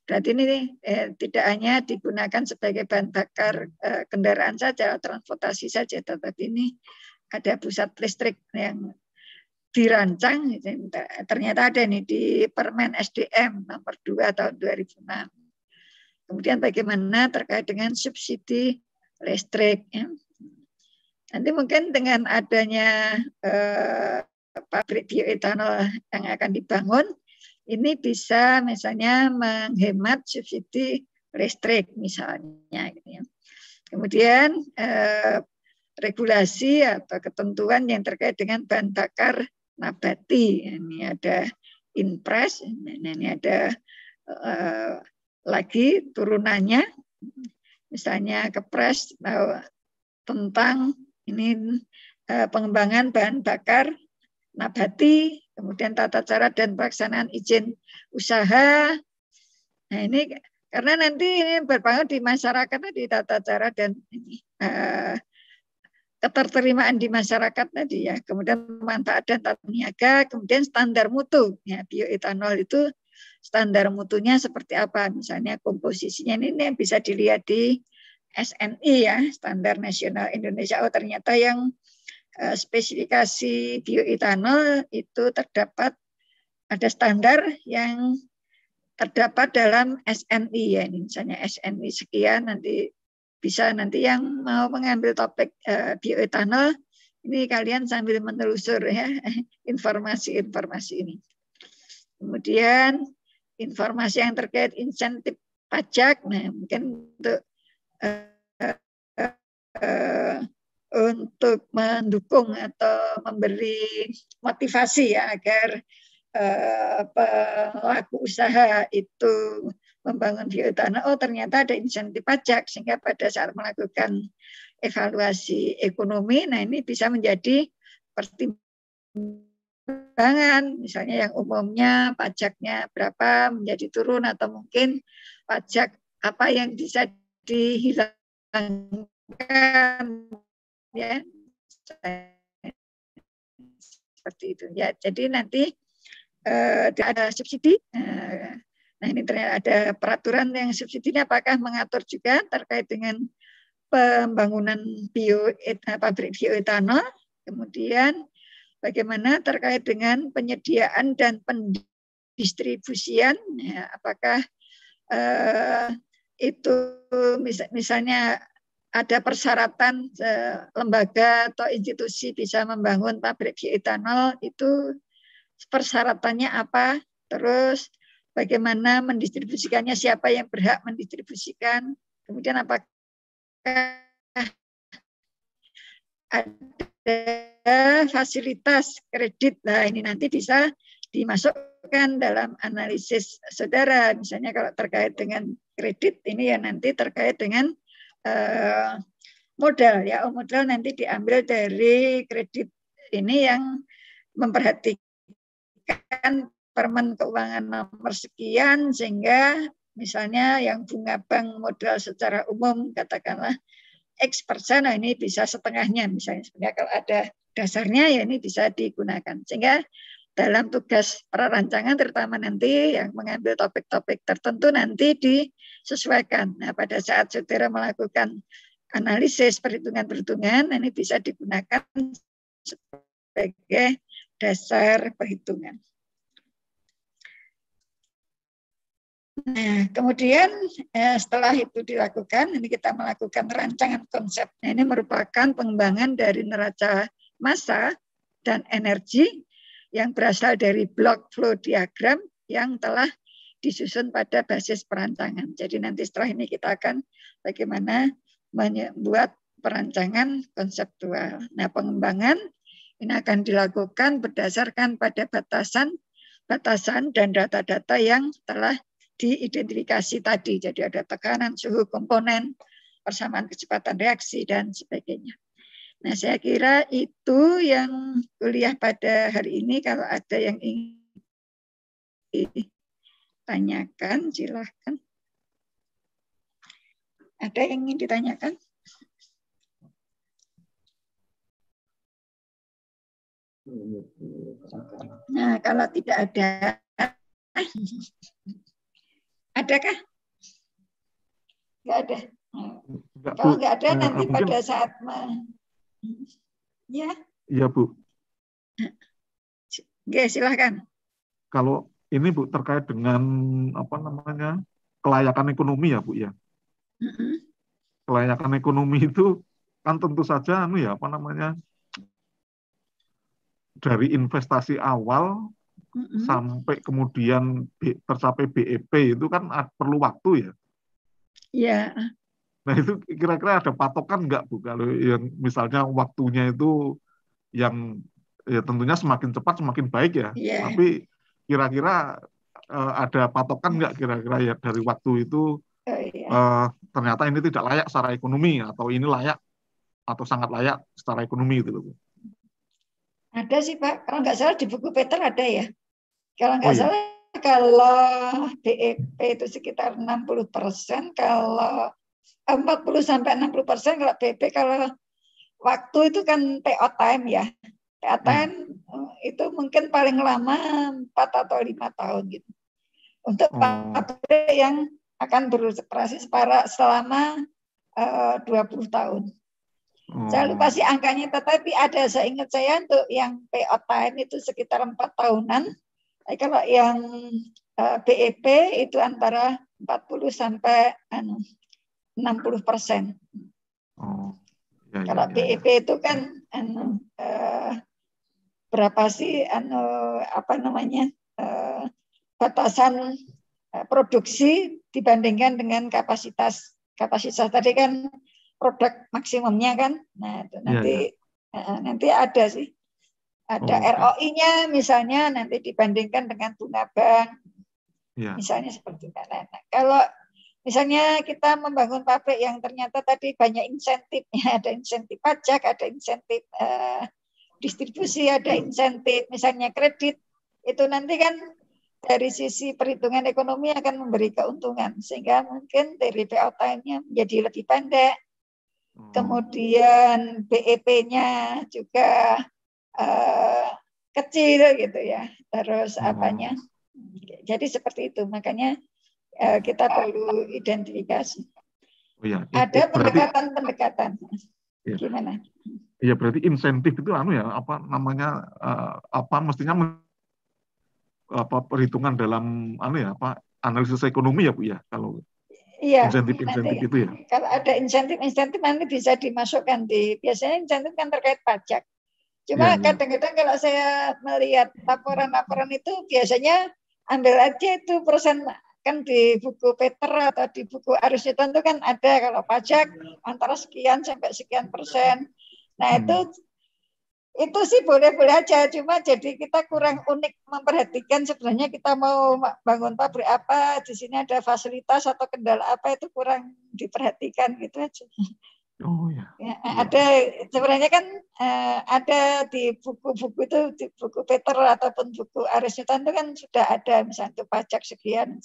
Berarti ini tidak hanya digunakan sebagai bahan bakar kendaraan saja, transportasi saja, tetapi ini ada pusat listrik yang dirancang, ternyata ada nih di Permen SDM nomor 2 tahun 2006. Kemudian bagaimana terkait dengan subsidi listrik. Ya. Nanti mungkin dengan adanya pabrik bioetanol yang akan dibangun, ini bisa misalnya menghemat subsidi listrik misalnya. Gitu ya. Kemudian regulasi atau ketentuan yang terkait dengan bahan bakar nabati. Ini ada inpres, ini ada lagi turunannya, misalnya kepres tentang ini pengembangan bahan bakar nabati, kemudian tata cara dan pelaksanaan izin usaha. Nah ini karena nanti ini berpengaruh di masyarakat tadi, tata cara dan ini, keterterimaan di masyarakat tadi ya, kemudian manfaat dan tata niaga, kemudian standar mutu. Ya, bioetanol itu standar mutunya seperti apa, misalnya komposisinya ini bisa dilihat di SNI ya, Standar Nasional Indonesia. Oh ternyata yang spesifikasi bioetanol itu terdapat ada standar yang terdapat dalam SNI ya, ini misalnya SNI sekian, nanti bisa nanti yang mau mengambil topik bioetanol ini kalian sambil menelusur ya informasi-informasi ini. Kemudian informasi yang terkait insentif pajak, nah mungkin untuk mendukung atau memberi motivasi ya agar pelaku usaha itu membangun bioetanol, oh ternyata ada insentif pajak sehingga pada saat melakukan evaluasi ekonomi, nah ini bisa menjadi pertimbangan, misalnya yang umumnya pajaknya berapa menjadi turun atau mungkin pajak apa yang bisa dihilangkan ya seperti itu ya. Jadi nanti ada subsidi. Nah ini ternyata ada peraturan yang subsidinya apakah mengatur juga terkait dengan pembangunan pabrik bioetanol, kemudian bagaimana terkait dengan penyediaan dan pendistribusian, ya, apakah itu misalnya ada persyaratan lembaga atau institusi bisa membangun pabrik bioetanol, itu persyaratannya apa, terus bagaimana mendistribusikannya, siapa yang berhak mendistribusikan, kemudian apakah ada fasilitas kredit. Nah ini nanti bisa dimasukkan dalam analisis saudara, misalnya kalau terkait dengan kredit ini ya nanti terkait dengan modal ya, modal nanti diambil dari kredit ini yang memperhatikan Permen Keuangan nomor sekian, sehingga misalnya yang bunga bank modal secara umum katakanlah X%, nah ini bisa setengahnya misalnya. Sebenarnya kalau ada dasarnya ya ini bisa digunakan. Sehingga dalam tugas prarancangan terutama nanti yang mengambil topik-topik tertentu nanti disesuaikan. Nah pada saat saudara melakukan analisis perhitungan-perhitungan, ini bisa digunakan sebagai dasar perhitungan. Nah, kemudian setelah itu dilakukan, ini kita melakukan rancangan konsep. Nah, ini merupakan pengembangan dari neraca massa dan energi yang berasal dari block flow diagram yang telah disusun pada basis perancangan. Jadi nanti setelah ini kita akan bagaimana membuat perancangan konseptual. Nah, pengembangan ini akan dilakukan berdasarkan pada batasan dan data-data yang telah diidentifikasi tadi. Jadi ada tekanan, suhu, komponen, persamaan kecepatan reaksi, dan sebagainya. Nah, saya kira itu yang kuliah pada hari ini. Kalau ada yang ingin ditanyakan, silahkan. Ada yang ingin ditanyakan? Nah, kalau tidak ada, adakah? Nggak ada. Kalau nggak ada nanti mungkin pada saat ya. Iya Bu. Oke, silahkan. Kalau ini Bu terkait dengan apa namanya kelayakan ekonomi ya Bu ya. Kelayakan ekonomi itu kan tentu saja ya apa namanya dari investasi awal sampai kemudian tercapai BEP itu kan perlu waktu ya. Iya. Nah itu kira-kira ada patokan nggak Bu kalau yang misalnya waktunya itu yang ya tentunya semakin cepat semakin baik ya. Iya. Tapi kira-kira ada patokan nggak kira-kira ya dari waktu itu ternyata ini tidak layak secara ekonomi atau ini layak atau sangat layak secara ekonomi gitu loh. Ada sih Pak, kalau nggak salah di buku Peter ada ya. Kalau nggak Oh, iya. salah kalau BEP itu sekitar 60%, kalau 40-60%, kalau BEP kalau waktu itu kan PO time ya. PO time itu mungkin paling lama 4 atau 5 tahun gitu. Untuk pabrik yang akan beroperasi selama 20 tahun. Saya lupa sih angkanya, tetapi ada seingat saya untuk yang PO time itu sekitar 4 tahunan. Kalau yang BEP itu antara 40 sampai 60%. Kalau BEP itu kan berapa sih batasan produksi dibandingkan dengan kapasitas tadi kan produk maksimumnya kan. Nah, itu nanti ada sih. Ada ROI-nya misalnya nanti dibandingkan dengan bunga bank. Misalnya seperti itu. Nah, kalau misalnya kita membangun pabrik yang ternyata tadi banyak insentifnya, ada insentif pajak, ada insentif distribusi, ada insentif misalnya kredit, itu nanti kan dari sisi perhitungan ekonomi akan memberi keuntungan, sehingga mungkin dari PO time-nya menjadi lebih pendek. Kemudian BEP-nya juga kecil gitu ya. Terus apanya? Jadi seperti itu. Makanya kita perlu identifikasi. Ada pendekatan-pendekatan. Gimana? Iya, berarti insentif itu apa namanya mestinya perhitungan dalam analisis ekonomi ya Bu ya, kalau insentif itu ya. Kalau ada insentif nanti bisa dimasukkan biasanya insentif kan terkait pajak. Cuma kadang-kadang kalau saya melihat laporan-laporan itu biasanya ambil aja itu persen, kan di buku Peter atau di buku Aris Newton itu kan ada kalau pajak antara sekian sampai sekian persen. Nah itu sih boleh-boleh aja, cuma jadi kita kurang unik memperhatikan sebenarnya kita mau bangun pabrik apa, di sini ada fasilitas atau kendala apa, itu kurang diperhatikan gitu aja. Ada sebenarnya kan ada di buku-buku itu, di buku Peter ataupun buku Aris Newton itu kan sudah ada misalnya pajak sekian.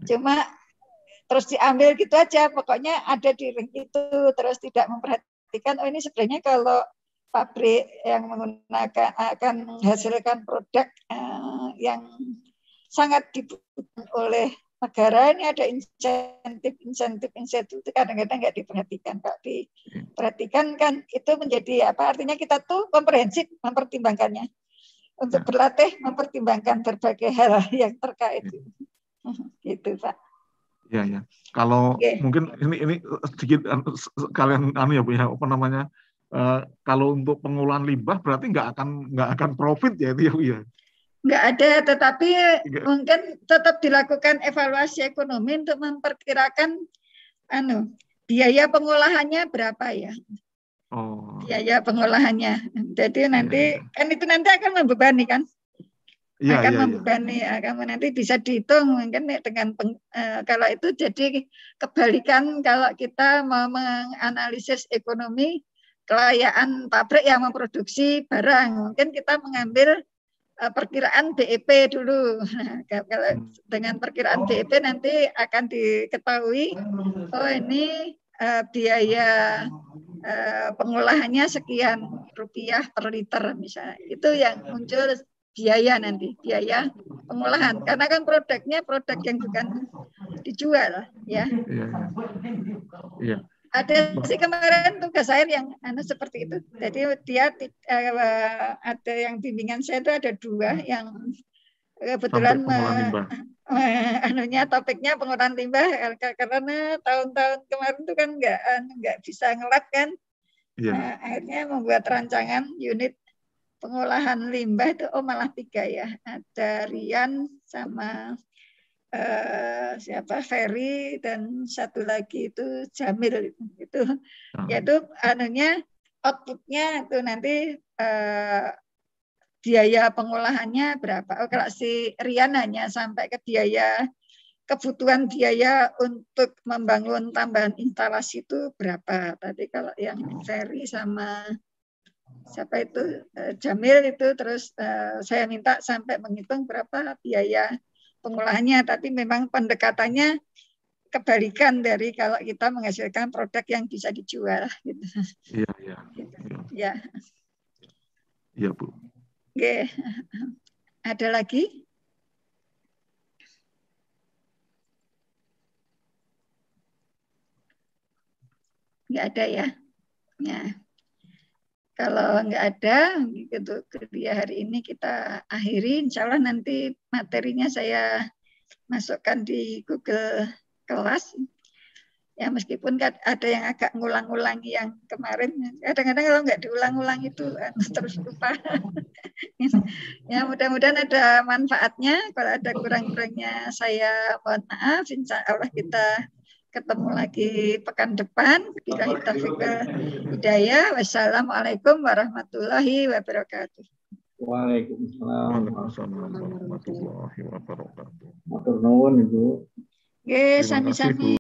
Cuma terus diambil gitu aja, pokoknya ada di ring itu, terus tidak memperhatikan ini sebenarnya kalau pabrik yang menggunakan akan menghasilkan produk yang sangat dibutuhkan oleh negara, ini ada insentif itu kadang-kadang nggak diperhatikan. Kalau diperhatikan kan itu menjadi artinya kita tuh komprehensif mempertimbangkannya, untuk berlatih mempertimbangkan berbagai hal yang terkait gitu Pak. Ya. Kalau mungkin ini sedikit kalian ya Bu ya, kalau untuk pengolahan limbah berarti nggak akan profit ya itu ya Bu ya. Nggak ada, tetapi mungkin tetap dilakukan evaluasi ekonomi untuk memperkirakan biaya pengolahannya berapa ya. Biaya pengolahannya. Jadi nanti kan itu nanti akan membebani kan. Membebani, kamu nanti bisa dihitung mungkin dengan kalau itu jadi kebalikan kalau kita mau menganalisis ekonomi kelayaan pabrik yang memproduksi barang, mungkin kita mengambil perkiraan BEP dulu. Nah, kalau dengan perkiraan BEP nanti akan diketahui, ini biaya pengolahannya sekian rupiah per liter misalnya. Itu yang muncul biaya nanti, biaya pengolahan. Karena kan produknya produk yang bukan dijual, ya. Iya. Ada sih kemarin tugas saya yang seperti itu. Jadi dia ada yang bimbingan saya itu ada 2 yang kebetulan topiknya pengolahan limbah, karena tahun-tahun kemarin itu kan nggak bisa ngelab kan. Nah, akhirnya membuat rancangan unit pengolahan limbah itu malah 3 ya. Ada Rian sama Ferry dan satu lagi itu Jamil itu yaitu outputnya itu nanti biaya pengolahannya berapa. Oh, kalau si Rian hanya sampai ke biaya kebutuhan biaya untuk membangun tambahan instalasi itu berapa. Tadi kalau yang Ferry sama siapa itu Jamil itu terus saya minta sampai menghitung berapa biaya pengolahannya, tapi memang pendekatannya kebalikan dari kalau kita menghasilkan produk yang bisa dijual gitu. Iya, iya. Gitu. Iya. Ya. Iya, Bu. Oke. Ada lagi? Nggak ada ya? Ya. Kalau nggak ada, gitu, kuliah hari ini kita akhiri. Insya Allah nanti materinya saya masukkan di Google Kelas. Ya meskipun ada yang agak ngulang-ulangi yang kemarin. Kadang-kadang kalau nggak diulang-ulang itu terus lupa. Ya mudah-mudahan ada manfaatnya. Kalau ada kurang-kurangnya saya mohon maaf. Insya Allah kita ketemu lagi pekan depan. Billahi taufiq wal hidayah. Wassalamualaikum warahmatullahi wabarakatuh. Waalaikumsalam Waalaikumsalam warahmatullahi wabarakatuh. Matur nuwun Ibu. Oke, Terima kasih, Bu. sami-sami.